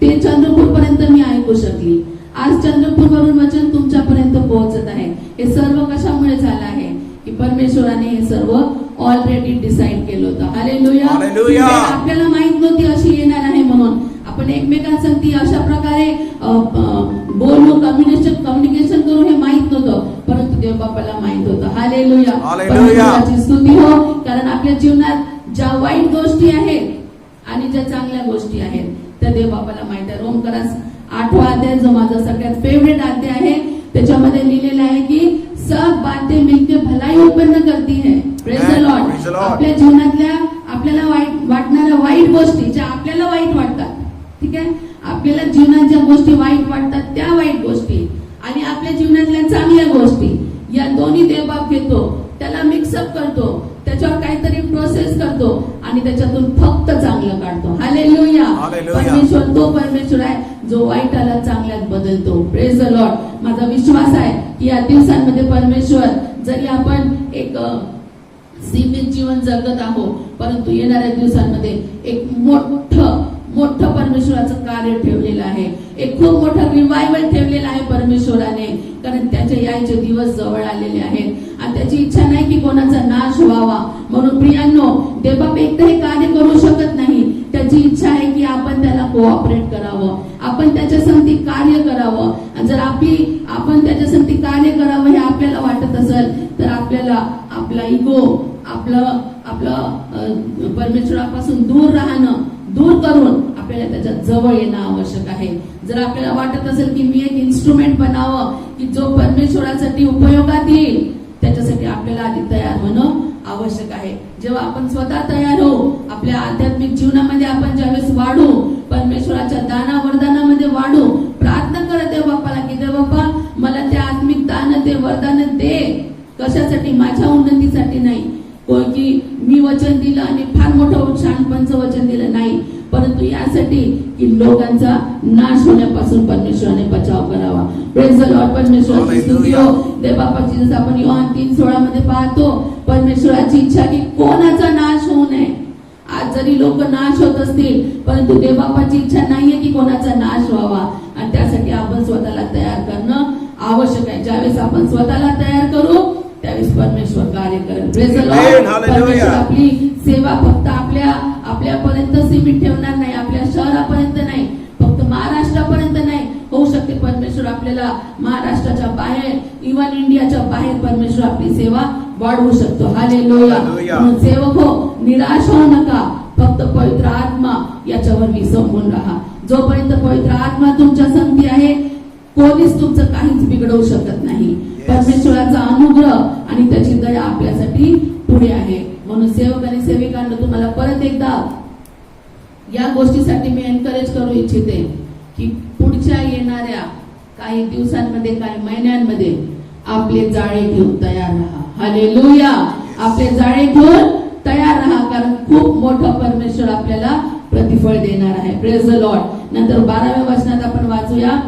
ते चंद्रपूर पर्यंत मी ऐकू शकली. आज चंद्रपूरवरून वचन तुमच्यापर्यंत पोहोचत आहे. हे सर्व कशामुळे झालं आहे की परमेश्वराने हे सर्व ऑलरेडी डिसाईड केलं होतं. हालेलुया. आपल्याला माहित नव्हती अशी येणार आहे म्हणून आपण एकमेकांसाठी अशा प्रकारे बोललो, कम्युनिकेशन करू हे माहित नव्हतं, परंतु देव बापाला माहित होतं. हालेलुया. परमेश्वराची स्तुती हो, कारण आपल्या जीवनात ज्या वाईट गोष्टी आहेत आणि ज्या चांगल्या गोष्टी आहेत त्या देव बापाला माहित आहे. रोमकरास 8वां अध्याय जो माझा सगळ्यात फेवरेट अध्याय आहे, त्याच्यामध्ये लिहिलेलं आहे की सब बातें मिलके भलाई उत्पन्न करती है. Praise the Lord. आपल्या जीवनातल्या आपल्याला वाटणाऱ्या वाईट गोष्टी ज्या आपल्याला वाईट वाटतात, ठीक आहे, आपल्याला जीवनात ज्या गोष्टी वाईट वाटतात त्या वाईट गोष्टी आणि आपल्या जीवनातल्या चांगल्या गोष्टी या दोन्ही देवबाप घेतो, त्याला मिक्सअप करतो, त्याच्यावर काहीतरी प्रोसेस करतो आणि त्याच्यातून फक्त चांगलं काढतो. हालेलुया. परमेश्वर तो परमेश्वर आहे जो वाईटाला चांगल्यात बदलतो. Praise the Lord. माझा विश्वास आहे की या दिवसांमध्ये परमेश्वर, जरी आपण एक सीमित जीवन जगत आहोत, परंतु येणाऱ्या दिवसांमध्ये एक मोठं परमेश्वराचं कार्य ठेवलेलं आहे. एक खूप मोठा रिवायवल ठेवलेला आहे परमेश्वराने, कारण त्याचे यायचे दिवस जवळ आलेले आहेत आणि त्याची इच्छा नाही की कोणाचा नाश व्हावा. म्हणून प्रियांनो, देवबाप एकटं हे कार्य करू शकत नाही. त्याची इच्छा आहे की आपण त्याला कोऑपरेट करावं, आपण त्याच्या संगती कार्य करावं. आणि जर आपण त्याच्या संगती कार्य करावं हे आपल्याला वाटत असेल तर आपल्याला आपला इगो, आपलं परमेश्वरापासून दूर करून आपल्याला त्याच्या जवळ येणं आवश्यक आहे. जर आपल्याला वाटत असेल की मी एक इन्स्ट्रुमेंट बनावं की जो परमेश्वरासाठी उपयोगात येईल, त्याच्यासाठी आपल्याला आधी तयार होणं आवश्यक आहे. जेव्हा आपण स्वतः तयार होऊ, आपल्या आध्यात्मिक जीवनामध्ये आपण ज्यावेळेस वाढू, परमेश्वराच्या दाना वरदानामध्ये वाढू, प्रार्थना करत देव बाप्पाला की देव बाप्पा मला ते आत्मिक दान, ते वरदान दे. कशासाठी? माझ्या उन्नतीसाठी नाही, की मी वचन दिलं आणि फार मोठं छानपणचं वचन दिलं नाही, परंतु यासाठी की लोकांचा नाश होण्यापासून परमेश्वराने बचाव करावा. Praise the lord. परमेश्वराची स्तुती हो. देवबापाची जसं आपण योहान 3:16 मध्ये पाहतो, परमेश्वराची इच्छा की कोणाचा नाश होऊ नये. आज जरी लोक नाश होत असतील, परंतु देवबापाची इच्छा नाहीये की कोणाचा नाश व्हावा आणि त्यासाठी आपण स्वतःला तयार करणं आवश्यक आहे. ज्यावेळेस आपण स्वतःला तयार करू त्यावेळेस परमेश्वर कार्य करेल. Praise the Lord. परमेश्वर आपली सेवा फक्त आपल्यापर्यंत सीमित ठेवणार नाही, आपल्या शहरापर्यंत नाही, फक्त महाराष्ट्रापर्यंत नाही. होऊ शकते परमेश्वर आपल्याला महाराष्ट्राच्या बाहेर, इव्हन इंडियाच्या बाहेर परमेश्वर आपली सेवा वाढवू शकतो. हालेलुया. म्हणून सेवक हो, निराश होऊ नका. फक्त पवित्र आत्मा याच्यावर विसंबून राहा. जोपर्यंत पवित्र आत्मा तुमच्या संगती आहे, कोणीच तुमचं काहीच बिघडवू शकत नाही. परमेश्वराचा अनुग्रह आणि त्याची दया आपल्यासाठी पुढे आहे. म्हणून सेवक आणि सेविकांना तुम्हाला परत एकदा या गोष्टीसाठी मी एनकरेज करू इच्छिते की पुढच्या येणाऱ्या काही दिवसांमध्ये, काही महिन्यांमध्ये आपले जाळे घेऊन तयार राहा. हालेलुया. आपले जाळे घेऊन तयार राहा, कारण खूप मोठं परमेश्वर आपल्याला प्रतिफळ देणार आहे. Praise the Lord. नंतर 12व्या वचनात आपण वाचूया,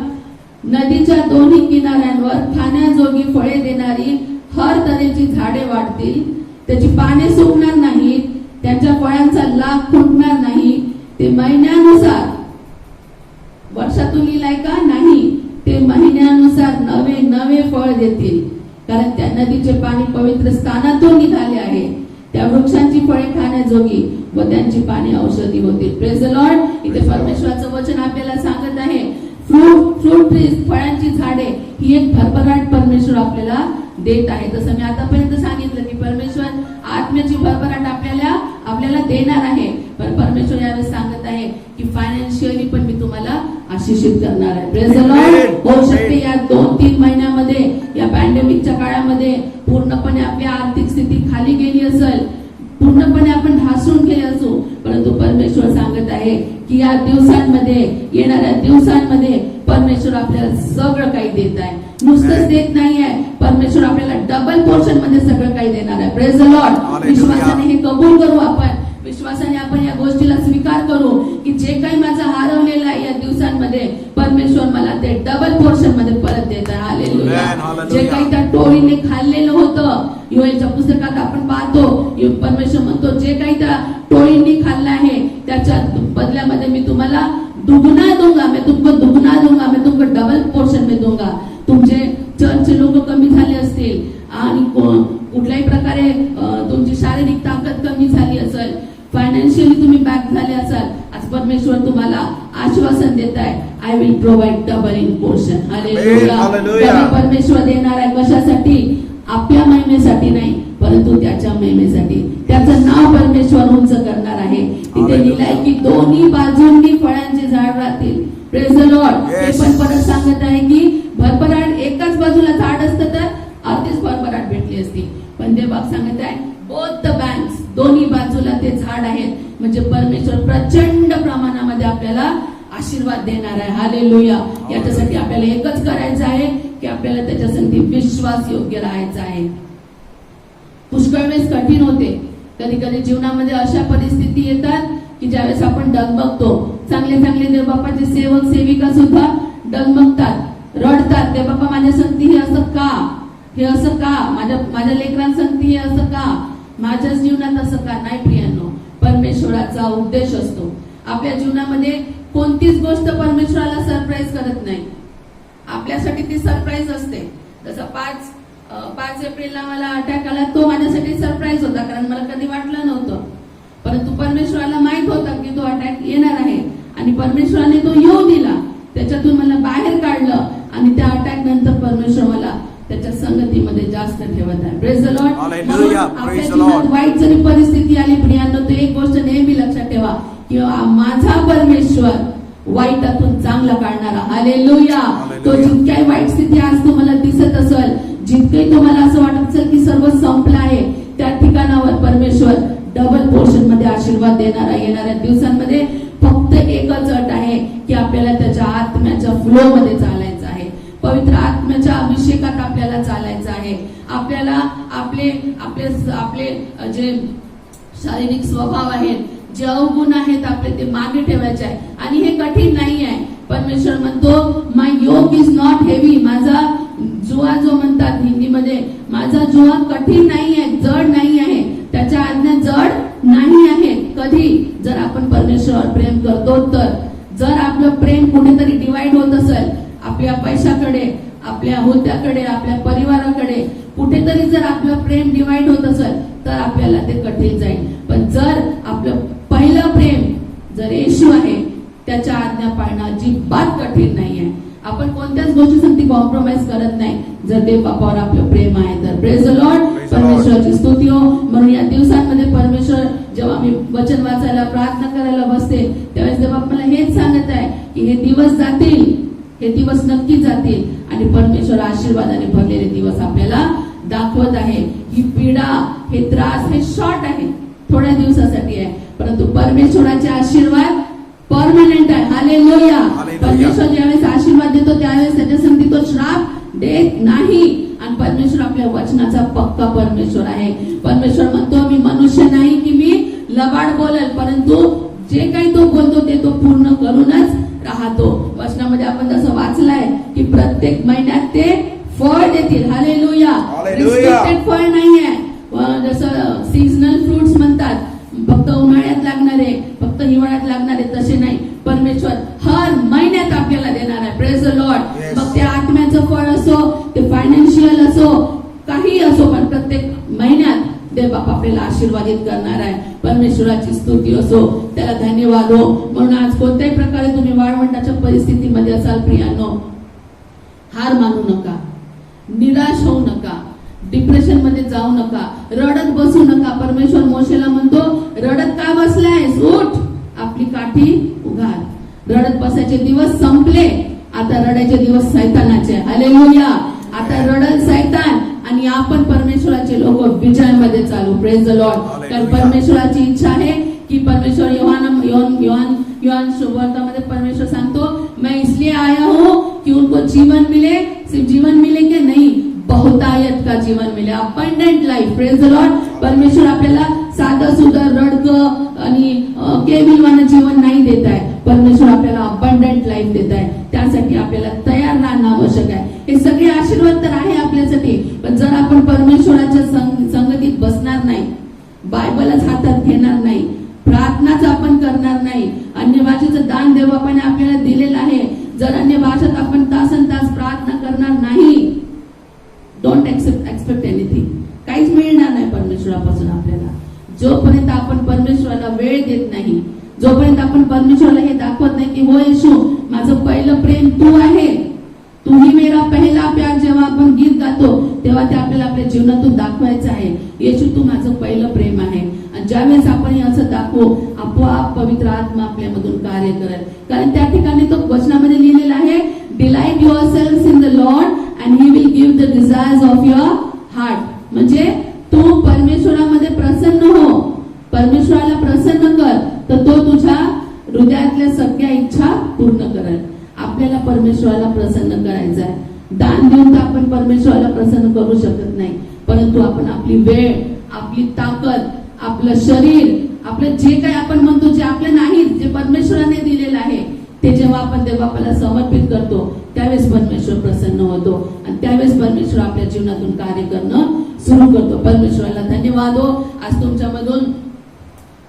नदीच्या दोन्ही किनाऱ्यांवर खाण्याजोगी फळे देणारी हर तऱ्हेची झाडे वाढतील. त्याची पाने सुकणार नाहीत, त्यांच्या फळांचा लाभ फुटणार नाही. ते महिन्यानुसार, वर्षातून लिहिलाय का? नाही, ते महिन्यानुसार नवे फळ देतील, कारण त्या नदीचे पाणी पवित्र स्थानातून निघाले आहे. त्या वृक्षांची फळे खाण्याजोगी व त्यांची पाने औषधी होतील. Praise the Lord. इथे परमेश्वराचं वचन आपल्याला सांगत आहे, फ्रूट ट्रीज, फळांची झाडे ही एक भरभराट परमेश्वर आपल्याला देत आहे. जसं मी आतापर्यंत सांगितलं की परमेश्वर आत्म्याची भरभराट आपल्याला देणार आहे, पण परमेश्वर यावेळेस सांगत आहे की फायनान्शियली पण मी तुम्हाला आशिषित करणार आहे. Praise the Lord. होऊ शकते या 2-3 महिन्यामध्ये, या पॅन्डेमिकच्या काळामध्ये पूर्णपणे आपली आर्थिक स्थिती खाली गेली असेल, पूर्णपणे आपण ढासळून गेले असू, परंतु परमेश्वर सांगत आहे की या दिवसांमध्ये, येणाऱ्या दिवसांमध्ये परमेश्वर आपल्याला सगळं काही देत आहे. नुसतंच देत नाही आहे, परमेश्वर आपल्याला डबल पोर्शन मध्ये सगळं काही देणार आहे. Praise the Lord. विश्वासाने हे कबूल करू. आपण विश्वासाने आपण या गोष्टीला स्वीकार करू की जे काही माझं हरवलेलं आहे या दिवसांमध्ये, परमेश्वर मला ते डबल पोर्शन मध्ये परत देत आहे. हालेलुया. जे काही त्या टोळीने खाल्लेलं होतं, योएलच्या पुस्तकात आपण पाहतो, परमेश्वर म्हणतो जे काही त्या टोळींनी खाल्लं आहे त्याच्या बदल्यामध्ये मी तुम्हाला दुगना दूंगा, मैं तुमको दुगना दूंगा, मैं तुमको डबल पोर्शन में दूंगा. तुमचे चर्चचे लोक कमी झाले असतील आणि कुठल्याही प्रकारे तुमची शारीरिक ताकद कमी झाली असेल, फायनान्शियली तुम्ही बॅक झाले असाल, आज परमेश्वर तुम्हाला आश्वासन देत आहे, I will provide double in portion. Hallelujah. परमेश्वर देणार आहे. कशासाठी? आपल्या महिमेसाठी नाही, परंतु त्याच्या महिमेसाठी. त्याचं नाव परमेश्वर उंच करणार आहे. तिथे लिहिलंय की दोन्ही बाजूंनी फळांचे झाड राहतील. Praise the Lord. हे पण परत सांगत आहे की भरभराट एकाच बाजूला झाड असतं तर अर्धीच भरभराट भेटली असती, पण देवबाप सांगत आहे बोथ द बँक्स, दोन्ही बाजूला ते झाड आहेत. म्हणजे परमेश्वर प्रचंड प्रमाणामध्ये आपल्याला आशीर्वाद देणार आहे. हालेलुया. याच्यासाठी आपल्याला एकच करायचं आहे की आपल्याला त्याच्यासाठी विश्वास योग्य राहायचा आहे. पुष्कळ वेळेस कठीण होते, कधी कधी जीवनामध्ये अशा परिस्थिती येतात की ज्यावेळेस आपण डगमगतो. चांगले देवबापाचे सेवक सेविका सुद्धा डगमगतात, रडतात. देवबापा माझ्या संगती हे असं का, हे असं का, माझ्या लेकरांसंगती हे असं का. माझ्याच जीवनात असं का नाही प्रियांनो? परमेश्वराचा उद्देश असतो. आपल्या जीवनामध्ये कोणतीच गोष्ट परमेश्वराला सरप्राईज करत नाही. आपल्यासाठी ती सरप्राईज असते. जसं 5 एप्रिलला मला अटॅक आला, तो माझ्यासाठी सरप्राईज होता, कारण मला कधी वाटलं नव्हतं. परंतु परमेश्वराला माहित होता की तो अटॅक येणार आहे आणि परमेश्वराने तो येऊ दिला. त्याच्यातून मला बाहेर काढलं आणि त्या अटॅक नंतर परमेश्वर मला त्याच्या संगतीमध्ये जास्त ठेवत आहे. Praise the Lord. Hallelujah. आपल्या Praise the जीवनात Lord. वाईट जरी परिस्थिती आली प्रियांनो, तर एक गोष्ट नेहमी लक्षात ठेवा की माझा परमेश्वर वाईटातून चांगला काढणारा. हालेलुया. तो Hallelujah. जितक्याही वाईट स्थिती आज तुम्हाला दिसत असेल, जितकंही तुम्हाला असं वाटत असेल की सर्व संपलं आहे, त्या ठिकाणावर परमेश्वर डबल पोर्शन मध्ये आशीर्वाद देणारा. येणाऱ्या दिवसांमध्ये फक्त एकच अट आहे की आपल्याला त्याच्या आत्म्याच्या फ्लो मध्ये चालायचं आहे. पवित्र आत्म्याच्या अभिषेकात आपल्याला चालायचं आहे. आपल्याला आपले आपले आपले जे शारीरिक स्वभाव आहेत, जे अवगुण आहेत, आपले ते मागे ठेवायचे आहे. आणि हे कठीण नाही आहे. परमेश्वर म्हणतो माय योक इज नॉट हेवी. माझा जुआ जो म्हणतात हिंदीमध्ये, माझा जुआ कठीण नाही आहे, जड नाही आहे. त्याच्या आज्ञा जड नाही आहेत. कधी? जर आपण परमेश्वरावर प्रेम करतो तर. जर आपलं प्रेम कुठेतरी डिवाइड होत असेल, आपल्या पैशाकडे, आपल्या होद्याकडे, आपल्या परिवाराकडे कुठेतरी जर आपलं प्रेम डिवाइड होत असेल तर आपल्याला ते कठीण जाईल. पण जर आपलं पहिलं प्रेम जर येशू आहे, त्याच्या आज्ञा पाळणं अजिबात कठीण नाही आहे. आपण कोणत्याच गोष्टीसाठी कॉम्प्रोमाइज करत नाही जर देव बापावर आपलं प्रेम आहे तर. Praise the lord. परमेश्वराची स्तुती हो. म्हणून या दिवसांमध्ये परमेश्वर, जेव्हा मी वचन वाचायला, प्रार्थना करायला बसते, त्यावेळेस देव बाप मला हेच सांगत आहे की हे दिवस जातील, हे दिवस नक्की जातील आणि परमेश्वर आशीर्वादाने भरलेले दिवस आपल्याला दाखवत आहे. ही पीडा, हे त्रास, हे शॉर्ट आहे, थोड्या दिवसासाठी आहे, परंतु परमेश्वराचे आशीर्वाद परमनंट आहे. हालेलुया. परमेश्वर ज्यावेळेस आशीर्वाद देतो त्यावेळेस त्याच्या संगती तो श्राप देत नाही. आणि परमेश्वर आपल्या वचनाचा पक्का परमेश्वर आहे. परमेश्वर म्हणतो मी मनुष्य नाही की मी लबाड बोलेल, परंतु जे काही तो बोलतो ते तो पूर्ण करूनच राहतो. वचनामध्ये आपण जसं वाचलंय की प्रत्येक महिन्यात ते फळ देतील. हालेलुया. रिस्ट्रिक्टेड फळ नाहीये. जसं सीझनल फ्रुट्स म्हणतात, फक्त उन्हाळ्यात लागणारे, फक्त हिवाळ्यात लागणारे, तसे नाही. परमेश्वर हर महिन्यात आपल्याला देणार आहे. Praise the Lord. मग ते आत्म्याचं फळ असो, ते फायनान्शियल असो, काही असो, पण प्रत्येक महिन्यात देव बाप आपल्याला आशीर्वादित करणार आहे. परमेश्वराची स्तुती असो, त्याला धन्यवाद हो. म्हणून आज कोणत्याही प्रकारे तुम्ही वाळवंटाच्या परिस्थितीमध्ये असाल प्रियांनो, हार मानू नका, निराश होऊ नका, डिप्रेशन मध्ये जाऊ नका, रडत बसू नका. परमेश्वर मोशेला म्हणतो रडत का बसलायस, उठ, आपली काठी उघाड. रडत बसायचे दिवस संपले, आता रडायचे दिवस सैतानाचे. हालेलुया. आता रडल सैतान आणि आपण परमेश्वराचे लोक विजयामध्ये चालू. Praise the Lord. कारण परमेश्वराची इच्छा आहे की परमेश्वर योहान सुवार्तामध्ये परमेश्वर सांगतो मैं इसलिए आया हूं कि उनको जीवन मिले, सिर्फ जीवन मिले के नहीं, बहुतायत का जीवन मिले, abundant life. Praise the Lord. परमेश्वर आपल्याला साधं सुधर रडकं आणि केविलवान जीवन नाही देत आहे. परमेश्वर आपल्याला अबंडंट लाईफ देत आहे. त्यासाठी आपल्याला तयार राहणं आवश्यक आहे. हे सगळे आशीर्वाद तर आहे आपल्यासाठी, पण जर आपण परमेश्वराच्या संगतीत बसणार नाही, बायबलच हातात घेणार नाही, प्रार्थनाच आपण करणार नाही, अन्य भाषेचं दान देवबापाने आपल्याला दिलेलं आहे, जर अन्य भाषेत आपण तासन तास प्रार्थना करणार नाही, डोंट एक्सपेक्ट एनिथिंग. काहीच मिळणार नाही परमेश्वरापासून आपल्याला. जोपर्यंत आपण परमेश्वराला वेळ देत नाही, जोपर्यंत आपण परमेश्वराला हे दाखवत नाही की हो येशू, माझं पहिलं प्रेम तू आहे, तू ही मेरा पहिला प्यार, जेव्हा आपण गीत गातो तेव्हा ते आपल्याला आपल्या जीवनातून दाखवायचं आहे. येशू तू माझं पहिलं प्रेम आहे. आणि ज्यावेळेस आपण हे असं दाखवू, आपोआप पवित्र आत्मा आपल्यामधून कार्य करेल. कारण त्या ठिकाणी तो वचनामध्ये लिहिलेला आहे, delight yourself in the Lord and he will give the desires of your heart. म्हणजे तू परमेश्वरामध्ये प्रसन्न हो, परमेश्वराला प्रसन्न कर, तर तो तुझ्या हृदयातल्या सगळ्या इच्छा पूर्ण करेल. आपल्याला परमेश्वराला प्रसन्न करायचं आहे. दान देऊन तर आपण परमेश्वराला प्रसन्न करू शकत नाही, परंतु आपण आपली वेळ, आपली ताकद, आपलं शरीर, आपलं जे काही आपण म्हणतो जे आपलं नाही, जे परमेश्वराने दिलेलं आहे, ते जेव्हा आपण देवबापाला समर्पित करतो त्यावेळेस परमेश्वर प्रसन्न होतो. आणि त्यावेळेस परमेश्वर आपल्या जीवनातून कार्य करणं सुरू करतो. परमेश्वराला धन्यवाद हो. आज तुमच्यामधून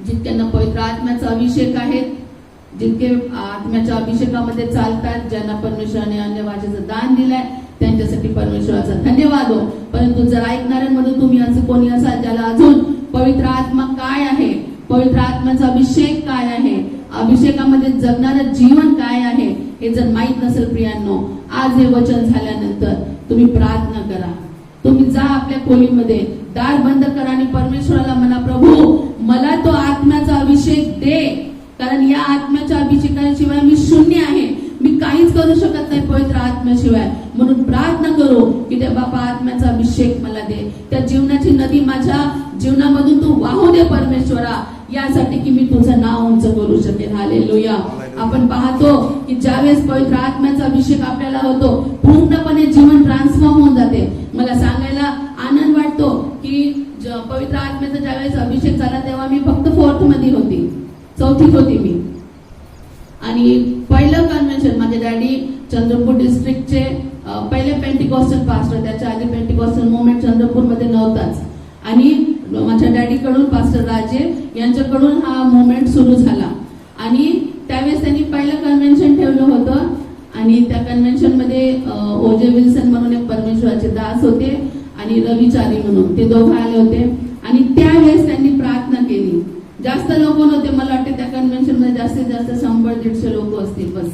जितक्यांना पवित्र आत्म्याचा अभिषेक आहे, जितके आत्म्याच्या अभिषेकामध्ये चालतात, ज्यांना परमेश्वराने अन्य भाषेचं दान दिलंय, त्यांच्यासाठी परमेश्वराचा धन्यवाद हो. परंतु जर ऐकणाऱ्यांमध्ये तुम्ही असं कोणी असाल ज्याला अजून पवित्र आत्मा काय आहे, पवित्र आत्म्याचा अभिषेक काय आहे, अभिषेकामध्ये जगणारं जीवन काय आहे हे जर माहित नसेल प्रियांनो, आज हे वचन झाल्यानंतर तुम्ही प्रार्थना करा. तुम्ही जा आपल्या खोलीमध्ये, दार बंद करा आणि परमेश्वराला म्हणा, प्रभू मला तो आत्म्याचा अभिषेक दे, कारण या आत्म्याच्या अभिषेकाशिवाय मी शून्य आहे, मी काहीच करू शकत नाही पवित्र आत्म्याशिवाय. म्हणून प्रार्थना करू की ते बापा आत्म्याचा अभिषेक मला दे, त्या जीवनाची नदी माझ्या जीवनामधून तू वाहू दे परमेश्वरा, यासाठी की मी तुझं नाव उंच करू शकेन. हालेलुया. आपण पाहतो की ज्यावेळेस पवित्र आत्म्याचा अभिषेक आपल्याला होतो, पूर्णपणे जीवन ट्रान्सफॉर्म होऊन जाते. मला सांगायला आनंद वाटतो की पवित्र आत्म्याचा ज्यावेळेस अभिषेक झाला तेव्हा मी फक्त 4th मध्ये होती, 4थीत होती मी. आणि पहिलं कन्व्हेन्शन माझे डॅडी चंद्रपूर डिस्ट्रिक्टचे पहिले पेंटिकॉस्टल पास्टर, त्याच्या आधी पेंटिकॉस्टल मुवमेंट चंद्रपूरमध्ये नव्हताच. आणि माझ्या डॅडीकडून पास्टर राजे यांच्याकडून हा मुवमेंट सुरू झाला. आणि त्यावेळेस त्यांनी पहिलं कन्व्हेन्शन ठेवलं होतं. आणि त्या कन्व्हेन्शन मध्ये ओजे विल्सन म्हणून एक परमेश्वराचे दास होते आणि रविचारी म्हणून, ते दोघं आले होते. आणि त्यावेळेस त्यांनी प्रार्थना केली. जास्त लोक नव्हते, मला वाटते त्या कन्व्हेन्शन मध्ये जास्तीत जास्त 100-150 लोक असतील बस.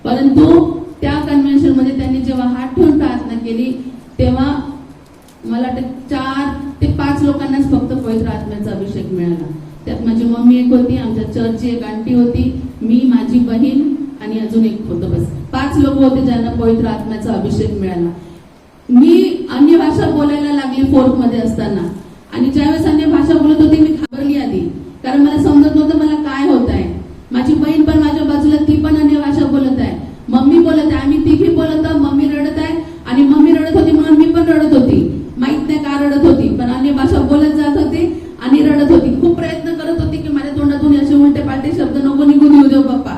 परंतु त्या कन्व्हेन्शन मध्ये त्यांनी जेव्हा हात ठेवून प्रार्थना केली तेव्हा मला वाटतं 4 ते 5 लोकांनाच फक्त पवित्र आत्म्याचा अभिषेक मिळाला. त्यात माझी मम्मी एक होती, आमच्या चर्चची एक आंटी होती, मी, माझी बहीण आणि अजून एक होतं, बस 5 लोक होते ज्यांना पवित्र आत्म्याचा अभिषेक मिळाला. मी अन्य भाषा बोलायला लागली 4th मध्ये असताना. आणि ज्यावेळेस अन्य भाषा बोलत होती मी घाबरली आधी, कारण मला समजत नव्हतं मला काय होत आहे. माझी बहीण पण माझ्या बाजूला, ती पण अन्य भाषा बोलत आहे, मम्मी बोलत आहे, आम्ही तिघी बोलत आहोत, मम्मी रडत आहे. आणि मम्मी रडत होती म्हणून मी पण रडत होती, माहित नाही का रडत होती, पण अन्य भाषा बोलत जात होती आणि रडत होती. खूप प्रयत्न करत होती की माझ्या तोंडातून असे उलटे पालटे शब्द नको निघून येऊ देऊ बाप्पा,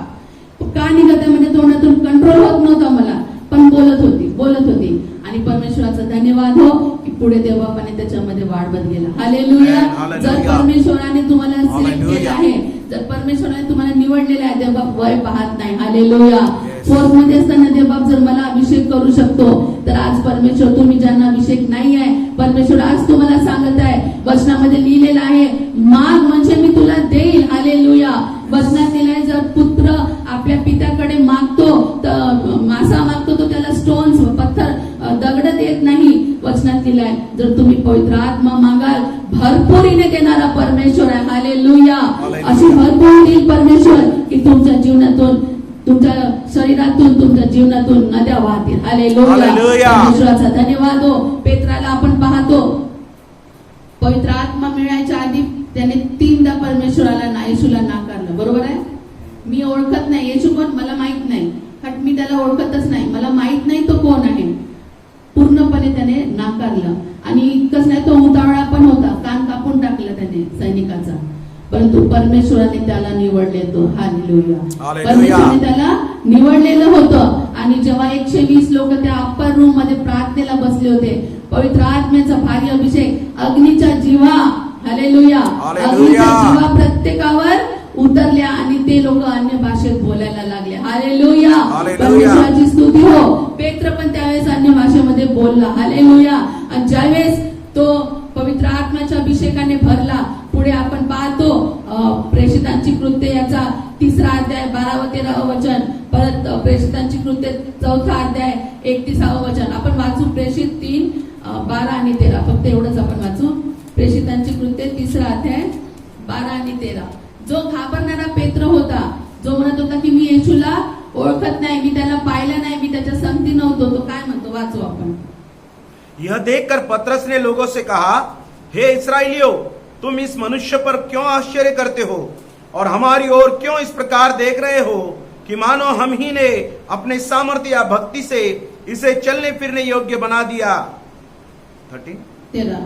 का निघत आहे म्हणजे तोंडातून कंट्रोल होत नव्हता मला, पण बोलत होती. आणि परमेश्वराचा धन्यवाद हो की पुढे देवबापाने त्याच्यामध्ये वाढवत गेला. हालेलुया. जर परमेश्वराने तुम्हाला सिलेक्ट केलं आहे, जर परमेश्वराने तुम्हाला निवडलेलं आहे, देवबाप वय पाहत नाही. हालेलुया. 4th मध्ये असताना देवबाप जर मला अभिषेक करू शकतो, तर आज परमेश्वर, तुम्ही ज्यांना अभिषेक नाही आहे, परमेश्वर आज तुम्हाला सांगत आहे, वचनामध्ये लिहिलेलं आहे, माग म्हणजे मी तुला देईल. हालेलुया. वचनात लिहिलंय, जर पुत्र आपल्या पित्याकडे मागतो तर मासा मागतो तो त्याला स्टोन्स, पत्थर, दगड देत नाही. वचनात लिहिलंय, जर तुम्ही पवित्र आत्मा मागाल, भरपुरीने देणारा परमेश्वर आहे. हालेलुया. अशी भरपूर देईल परमेश्वर की तुमच्या जीवनातून, तुमच्या शरीरातून, तुमच्या जीवनातून नद्या वाहतील. हालेलुया. परमेश्वराचा धन्यवाद हो. पेत्राला आपण पाहतो, पवित्र आत्मा मिळायच्या आधी त्याने 3दा परमेश्वराला येशूला नाकारलं. बरोबर आहे. मी ओळखत नाही येशू कोण, मला माहित नाही, मी त्याला ओळखतच नाही, मला माहित नाही तो कोण आहे. पूर्णपणे त्याने नाकारलं. आणि इतकंच नाही, तो उतावळा पण होता, कान कापून टाकलं त्याने सैनिकाचा. परंतु परमेश्वराने त्याला निवडले तो. हालेलुया. परमेश्वराने त्याला निवडलेलं होतं. आणि जेव्हा 120 लोक त्या अप्पर रूम मध्ये प्रार्थनेला बसले होते, पवित्र आत्म्याचा भारी अभिषेक अग्नीच्या जीवा, हालेलुया, अग्नीच्या जीवा प्रत्येकावर उतरल्या आणि ते लोक अन्य भाषेत बोलायला लागले. हालेलुया. परमेश्वराची स्तुती हो. पेत्र पण त्यावेळेस अन्य भाषेमध्ये बोलला. हालेलुया. आणि ज्यावेळेस तो पवित्र आत्म्याच्या अभिषेकाने भरला, पुढे आपण पाहतो प्रेषितांची कृत्य याचा 3रा अध्याय 12 व 13 वचन, परत प्रेषितांची कृत्य 4था अध्याय 31 वचन आपण वाचू. प्रेषित 3, 12 आणि 13, फक्त एवढंच आपण वाचू. प्रेषितांची कृत्य 3रा अध्याय 12 आणि 13. जो घाबरणारा पेत्र होता, जो म्हणत होता की मी येशूला ओळखत नाही, मी त्याला पाहिलं नाही, मी त्याच्या संगती नव्हतो, तो काय म्हणतो वाचू आपण. यह देखकर पतरस ने लोगों से कहा, हे इस्राएलियों, तुम इस मनुष्य पर क्यों आश्चर्य करते हो और हमारी ओर क्यों इस प्रकार देख रहे हो कि मानो हम ही ने अपने सामर्थ्य या भक्ति से इसे चलने फिरने योग्य बना दिया. 13.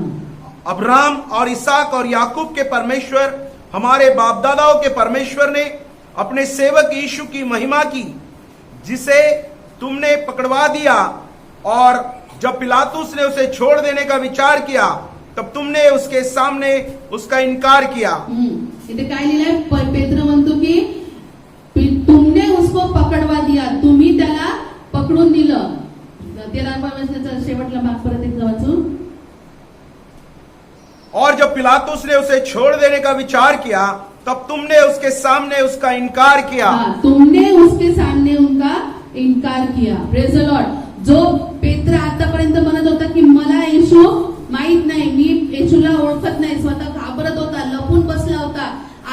अब्राहम और इसहाक और याकूब के परमेश्वर, हमारे बाप दादाओं के परमेश्वर ने अपने सेवक यीशु की महिमा की, जिसे तुमने पकड़वा दिया और जब पिलातुस ने उसे छोड़ देने का विचार किया तब तुमने उसके सामने उसका इनकार किया. इथे काय लिहिलंय पेत्र म्हणतो की तुमने उसको पकडवा दिया, तुम्ही त्याला पकडून दिलं. 13 वर्षाचा शेवटला भाग परत एकदा वाचून. और जब पिलातुस ने उसे छोड़ देने का विचार किया तब तुमने उसके सामने उसका इनकार किया. तुमने उसके सामने उनका इनकार किया. Praise the Lord. जो पेत्र आतापर्यंत म्हणत होता की मला येशू माहित नाही, मी येशूला ओळखत नाही, स्वतः घाबरत होता, लपून बसला होता,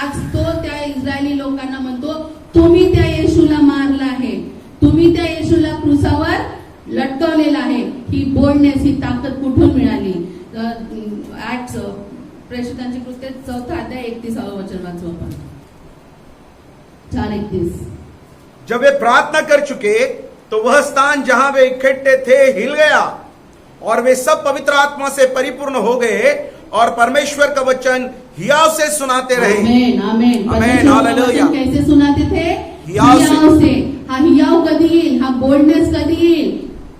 आज तो त्या इस्रायली लोकांना म्हणतो तुम्ही त्या येशूला मारला आहे, तुम्ही त्या येशूला क्रूसावर लटकवलेला आहे. ही बोल्डनेस, ही ताकद कुठून मिळाली? ऍक्ट्स प्रेषितांची कृत्य 4 अध्याय 31 वचन वाचू आपण. 4:31. जब वे प्रार्थना कर चुके तो वह स्थान जहां वे इकट्ठे थे हिल गया और वे सब पवित्र आत्मा से परिपूर्ण हो गए और परमेश्वर का वचन हियाव से सुनाते रहे. आमेन, आमेन, आमेन, हालेलुया. कैसे सुनाते थे? हियाव से. हा हियाव कधी येईल? हा बोल्डनेस कधी येईल?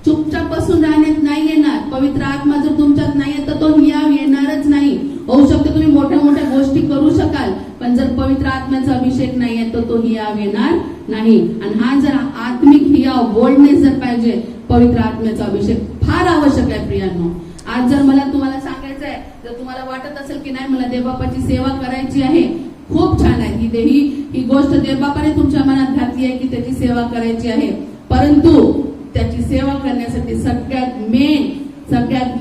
चुपचाप बसून राहण्यात नाही येणार. पवित्र आत्मा जर तुमच्यात नाही तर तो हियाव येणारच नाही. होऊ शकते तुम्ही मोठ्या मोठ्या गोष्टी करू शकाल, पण जर पवित्र आत्म्याचा अभिषेक नाहीये तर तो हियाव येणार नाही. आणि हा जर आत्मिक हियाव बोल्डनेस जर पाहिजे, पवित्र आत्म्याचा अभिषेक फार आवश्यक आहे प्रियांनो. आज जर मला तुम्हाला सांगायचं आहे, जर तुम्हाला वाटत असेल की नाही मला देवबापाची सेवा करायची आहे, खूप छान आहे. ही गोष्ट देवबापाने तुमच्या मनात घातली आहे की त्याची सेवा करायची आहे, परंतु त्याची सेवा करण्यासाठी सगळ्यात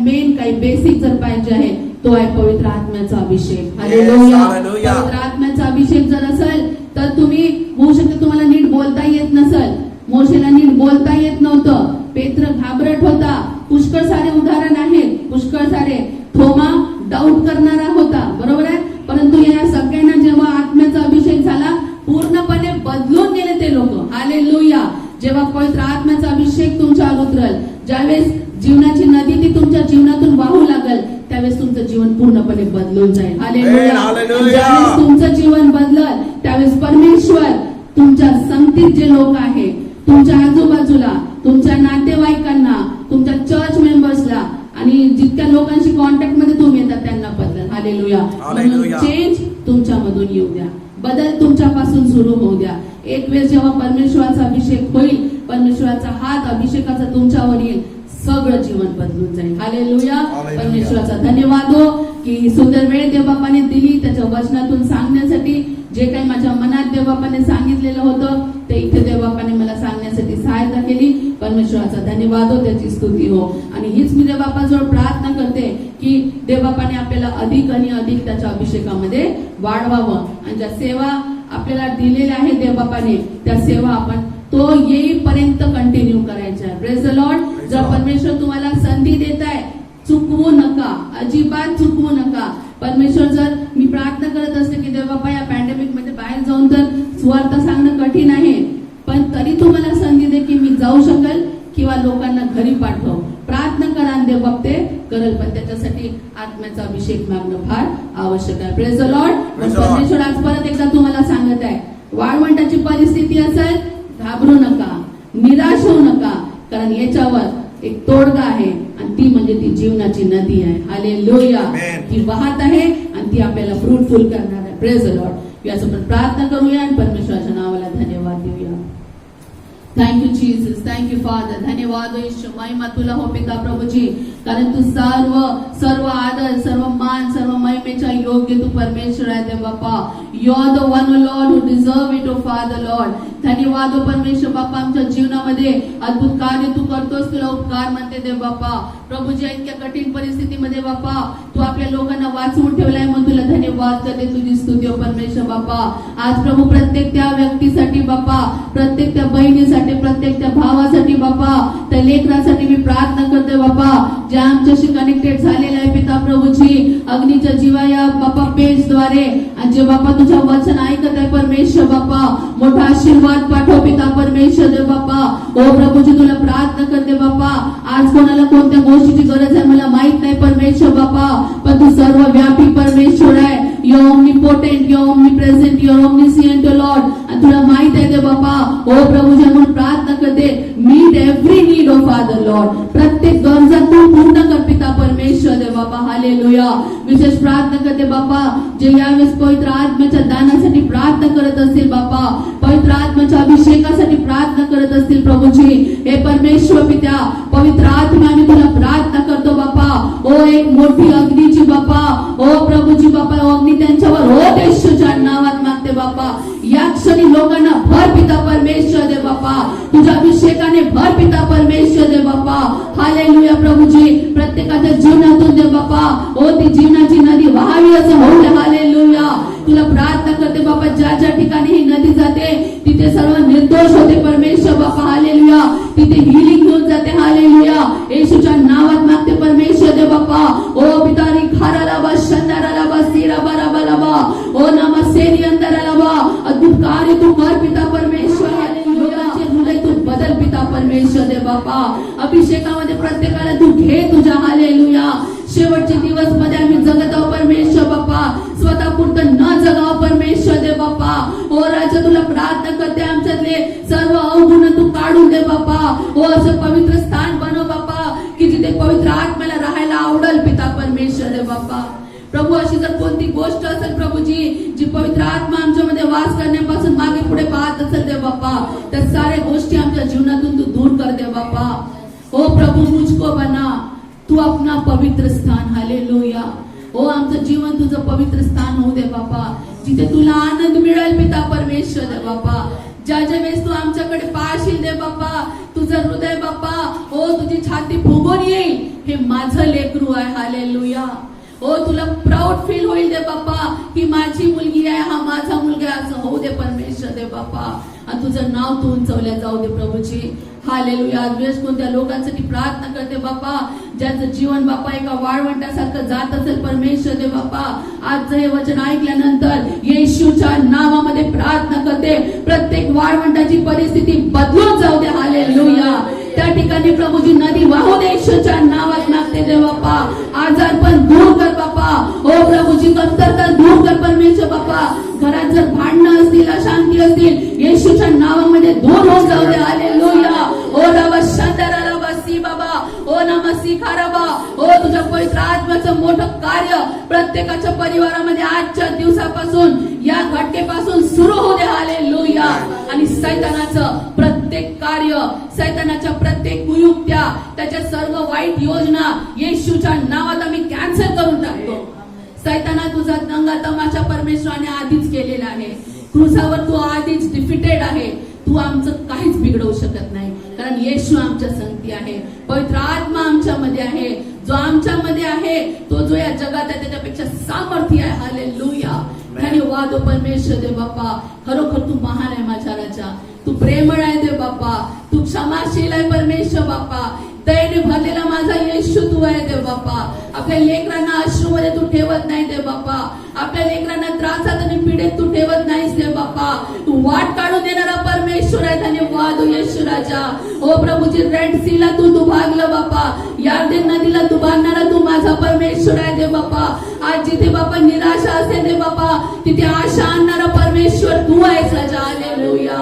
मेन काही बेसिक जर पाहिजे आहे तो आहे पवित्र आत्म्याचा अभिषेक. हालेलुया. पवित्र आत्म्याचा अभिषेक जर असेल तर तुम्ही होऊ शकते तुम्हाला नीट बोलता येत नसेल. मोशेला नीट बोलता येत नव्हतं, पेत्र घाबरट होता. पुष्कळ सारे उदाहरण आहेत, पुष्कळ सारे. थोमा डाऊट करणारा होता, बरोबर आहे. परंतु या सगळ्यांना जेव्हा आत्म्याचा अभिषेक झाला पूर्णपणे बदलून गेले ते लोक. हालेलुया. जेव्हा पवित्र आत्म्याचा अभिषेक तुमच्यावर उतरल, ज्यावेळेस जीवनाची नदी ती तुमच्या जीवनातून वाहू लागल, त्यावेळेस तुमचं जीवन पूर्णपणे बदलून जाईल. हालेलुया. ज्यावेळेस तुमचं जीवन बदलल त्यावेळेस परमेश्वर तुमच्या संगतीत जे लोक आहेत, तुमच्या आजूबाजूला, तुमच्या नातेवाईकांना, तुमच्या चर्च मेंबर्सला आणि जितक्या लोकांशी कॉन्टॅक्ट मध्ये तुम्ही येतात त्यांना बदल. हालेलुया. म्हणून चेंज तुमच्यामधून येऊ द्या, बदल तुमच्यापासून सुरू होऊ द्या. एक वेळ जेव्हा परमेश्वराचा अभिषेक होईल, परमेश्वराचा हात अभिषेकाचा तुमच्यावर येईल, सगळं जीवन बदलून जाईल. हालेलुया. परमेश्वराचा धन्यवाद हो की ही सुंदर वेळ देवबापाने दिली त्याच्या वचनातून सांगण्यासाठी. जे काही माझ्या मनात देवबापाने सांगितलेलं होतं ते इथे देवबापाने मला सांगण्यासाठी सहायता केली. परमेश्वराचा धन्यवाद हो, त्याची स्तुती हो. आणि हीच मी देवबापाजवळ प्रार्थना करते की देवबापाने आपल्याला अधिक आणि अधिक त्याच्या अभिषेकामध्ये वाढवावं आणि ज्या सेवा आपल्याला दिलेल्या आहेत देवबापाने त्या सेवा आपण तो येईपर्यंत कंटिन्यू करायच्या. Praise the Lord. जर परमेश्वर तुम्हाला संधी देत आहे, चुकवू नका, अजिबात चुकवू नका. परमेश्वर जर मी प्रार्थना करत असते की देवबापा या पॅन्डेमिक मध्ये बाहेर जाऊन तर सुवार्थ सांगणं कठीण आहे, पण तरी तुम्हाला संधी दे की मी जाऊ शकेल किंवा लोकांना घरी पाठव. प्रार्थना करा आणि देवबाप ते करेल, पण त्याच्यासाठी आत्म्याचा अभिषेक मागणं फार आवश्यक आहे. Praise the Lord. परमेश्वर आज परत एकदा तुम्हाला सांगत आहे, वाळवंटाची परिस्थिती असेल घाबरू नका, निराश होऊ नका, कारण याच्यावर एक तोडगा आहे आणि ती म्हणजे ती जीवनाची नदी आहे. हालेलुया. ती वाहत आहे आणि ती आपल्याला फ्रूटफुल करणार आहे. Praise the Lord. याचं आपण प्रार्थना करूया आणि परमेश्वराच्या नावाला धन्यवाद देऊया. Thank you Jesus, thank you father. धन्यवाद ईश्वर, महिमा तुला हो पिता प्रभूजी, कारण तू सर्व आदर, सर्व मान, सर्व महिमेच्या योग्य तू परमेश्वर आहे देव बापा. You are the one lord who deserve it O father lord. धन्यवाद हो परमेश्वर बापा, आमच्या जीवनामध्ये अद्भुत कार्य तू करतोस, तुला उपकार म्हणते देव बापा. प्रभूजी इतक्या कठीण परिस्थितीमध्ये बापा तू आपल्या लोकांना वाचवून ठेवलाय म्हणून तुला धन्यवाद करते, तुझी स्तुती हो परमेश्वर बापा. आज प्रभू प्रत्येक त्या व्यक्तीसाठी बापा, प्रत्येक त्या बहिणीसाठी, प्रत्येक त्या भावासाठी बापा, त्या लेकरासाठी मी प्रार्थना करते बापा, जे आमच्याशी कनेक्टेड झालेले आहे पिता प्रभूजी, अग्नीच्या जीवा या बापा पेजद्वारे, आणि जे बापा तुझं वचन ऐकत आहे परमेश्वर बापा, मोठा आशीर्वाद पाठव पिता परमेश्वर देव बापा. ओ प्रभूजी तुला प्रार्थना करते बापा, आज कोणाला कोणत्या गोष्टीची गरज आहे मला माहित नाही परमेश्वर बापा, पण तू सर्व व्यापी परमेश्वर आहे. Your omnipotent, your omnipresent, your omniscient lord. आणि तुला माहित आहे ते बाप्पा, ओ प्रभू जे म्हणून प्रार्थना करते, meet every need of father lord. प्रत्येक गरजा तू पूर्ण कर पिता परमेश्वर दे बाप्पा. हालेलुया. विशेष प्रार्थना करते बाप्पा, जे यावेळेस पवित्र आत्म्याच्या दानासाठी प्रार्थना करत असतील बाप्पा, पवित्र आत्म्याच्या अभिषेकासाठी प्रार्थना करत असतील प्रभूजी, हे परमेश्वर पित्या, पवित्र आत्मा आम्ही तुला प्रार्थना करतो बाप्पा. ओ एक मोठी अग्नीची बाप्पा, ओ प्रभूजी बाप्पा, अग्नी त्यांच्यावर हो येशूच्या नावात मागते बाप्पा. या क्षणी लोकांना भर पिता परमेश्वर दे बाप्पा, तुझ्या अभिषेकाने भर पिता परमेश्वर दे बाप्पा. हालेलुया प्रभूजी. प्रत्येकाच्या जीवनातून दे बाप्पा, ओ ती जीवनाची नदी वाहावी असं होऊ दे. हालेलुया. तुला प्रार्थना करते बाप्पा, ज्या ज्या ठिकाणी ही नदी जाते तिथे सर्व निर्दोष होते परमेश्वर बाप्पा. हालेलुया. तिथे हिलिंग घेऊन जाते. हालेलुया. येशूच्या नावात मागते परमेश्वर दे बाप्पा. ओ पितारी खाराला बा शंदाराला बा सीरा बाराबाला बा, ओ नमसेरी अंदराला बा. अद्भुत कार्य तू कर पिता परमेश्वर. हालेलुया. हृदय तू बदल पिता परमेश्वर दे बाप्पा. अभिषेकामध्ये प्रत्येकाला तू घे तुझ्या. हालेलुया. शेवटचे दिवस मध्ये आम्ही जगत आहोत परमेश्वर बाप्पा, स्वतः पुरतं न जगावं परमेश्वर दे बाप्पा. ओ राजा तुला प्रार्थना करते, आमच्यातले सर्व अवगुण तू काढून दे बाप्पा. ओ असं पवित्र स्थान बनव बाप्पा, की जिथे पवित्र आत्म्याला राहायला आवडेल पिता परमेश्वर दे बाप्पा. प्रभू अशी जर कोणती गोष्ट असेल प्रभूजी, जी पवित्र आत्मा आमच्यामध्ये वास करण्यापासून मागे पुढे पाहत असेल दे बाप्पा, त्या साऱ्या गोष्टी आमच्या जीवनातून तू दूर कर दे बाप्पा. ओ प्रभू मुझको बना तू अपना पवित्र स्थान. हालेलुया. ओ आमचं जीवन तुझं पवित्र स्थान होऊ दे बाप्पा, जिथे तुला आनंद मिळेल पिता परमेश्वर दे बाप्पा. ज्या ज्या वेळेस तू आमच्याकडे पाहशील दे बाप्पा, तुझं हृदय बाप्पा, ओ तुझी छाती फुगून येईल, हे माझं लेकरू आहे. हालेलुया. ओ तुला प्राऊड फील होईल दे बाप्पा, की माझी मुलगी आहे, हा माझा मुलगा आहे, असं होऊ दे परमेश्वर दे बाप्पा. आणि तुझं नाव तू उंचवल्या जाऊ दे प्रभूजी. हालेलुया. आज वेळेस कोणत्या लोकांसाठी प्रार्थना करते बाप्पा, ज्यांचं जीवन बाप्पा एका वाळवंटासारखं जात असेल परमेश्वर दे बाप्पा, आज हे वचन ऐकल्यानंतर येशूच्या नावामध्ये प्रार्थना करते, प्रत्येक वाळवंटाची परिस्थिती बदलून जाऊ दे. हालेलुया. त्या ठिकाणी प्रभूजी नदी वाहू दे. येशूच्या नावात मागते दे बाप्पा. आजार पण दूर कर बाप्पा. ओ प्रभूजी कमतरता दूर कर परमेश्वर बाप्पा. घरात जर भांडणं असतील, अशांती असतील, येशूच्या नावामध्ये दूर होऊन जाऊ दे. हालेलुया. ओ रवा शंदराला बसी बाबा, ओ नमसी खाराबा. ओ तुझ्या पवित्र आत्म्याचं मोठं कार्य प्रत्येकाच्या परिवारामध्ये आजच्या दिवसापासून, या घटनेपासून सुरू होऊ दे. हालेलुया. आणि सैतानाचं प्रत्येक कार्य, सैतानाच्या प्रत्येक कुयुक्त्या, त्याच्या सर्व वाईट योजना येशूच्या नावात आम्ही कॅन्सल करून टाकतो. सैताना तुझा दंगा तमाशा परमेश्वराने आधीच केलेला आहे. क्रूसावर तू आधीच डिफिटेड आहे. तू आमचं काहीच बिघडवू शकत नाही, कारण येशू आमच्या संगती आहे. पवित्र आत्मा आमच्यामध्ये आहे. जो आमच्यामध्ये आहे तो जो या जगात आहे त्याच्यापेक्षा सामर्थ्य आहे. हालेलुया. धन्यवाद परमेश्वर दे बाप्पा. खरोखर तू महान आहे माझा राजा. तू प्रेमळ आहे दे बाप्पा. तू क्षमाशील आहे परमेश्वर बाप्पा. दयेने भरलेला माझा येशू तू आहे दे बाप्पा. आपल्या लेकरांना अश्रूमध्ये तू ठेवत नाही दे बाप्पा. आपल्या लेकरांना त्रासात आणि पीडेत तू ठेवत नाहीस दे बाप्पा. तू वाट काढून देणारा परमेश्वर आहे. धन्यवाद येशू राजा. ओ प्रभूजी रेड सीला तू भागलं बाप्पा. यार्देन नदीला तू बांधणारा तू माझा परमेश्वर आहे दे बाप्पा. आज जिथे बाप्पा निराशा असेल दे बाप्पा, तिथे आशा आणणारा परमेश्वर तू आहेस राजा. हालेलुया.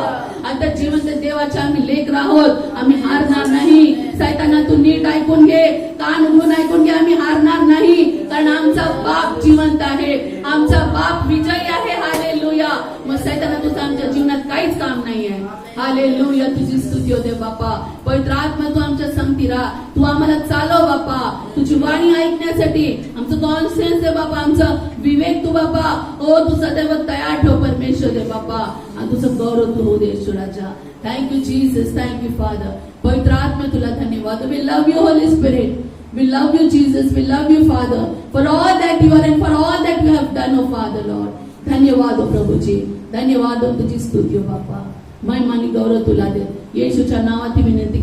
आता जिवंत देवाच्या आम्ही लेकर आहोत. आम्ही हारणार नाही. सैताना तू नीट ऐकून घे, कान उघडून ऐकून घे. आम्ही हारणार नाही, कारण आमचा बाप जिवंत आहे. आमचा बाप विजयी आहे. हालेलुया. मग सैताना तुझं आमच्या जीवनात काहीच काम नाही आहे. हालेलुया. तुझी स्तुती होते बाप्पा. पवित्र आत्मा तू आमच्या संगती राहा. तू आम्हाला चालव बाप्पा. तुझी वाणी ऐकण्यासाठी आमचं कॉन्शियन्स आहे बाप्पा, आमचं विवेक तू बाप्पा. ओ तू सदैव तयार ठेव परमेश्वर दे बाप्पा. आणि तुझं गौरव तू होऊ दे ईश्वराच्या. Thank you Jesus. Thank you father. पवित्र आत्मा तुला धन्यवाद. We love you holy spirit. We love you, Jesus. We love you, Father, for all that you are and for all that you have done, oh Father, Lord. धन्यवाद हो प्रभूजी. धन्यवाद हो तुझी स्तुती हो बाप्पा. महिमा आणि गौरव तुला दे. येशूच्या नावात विनंती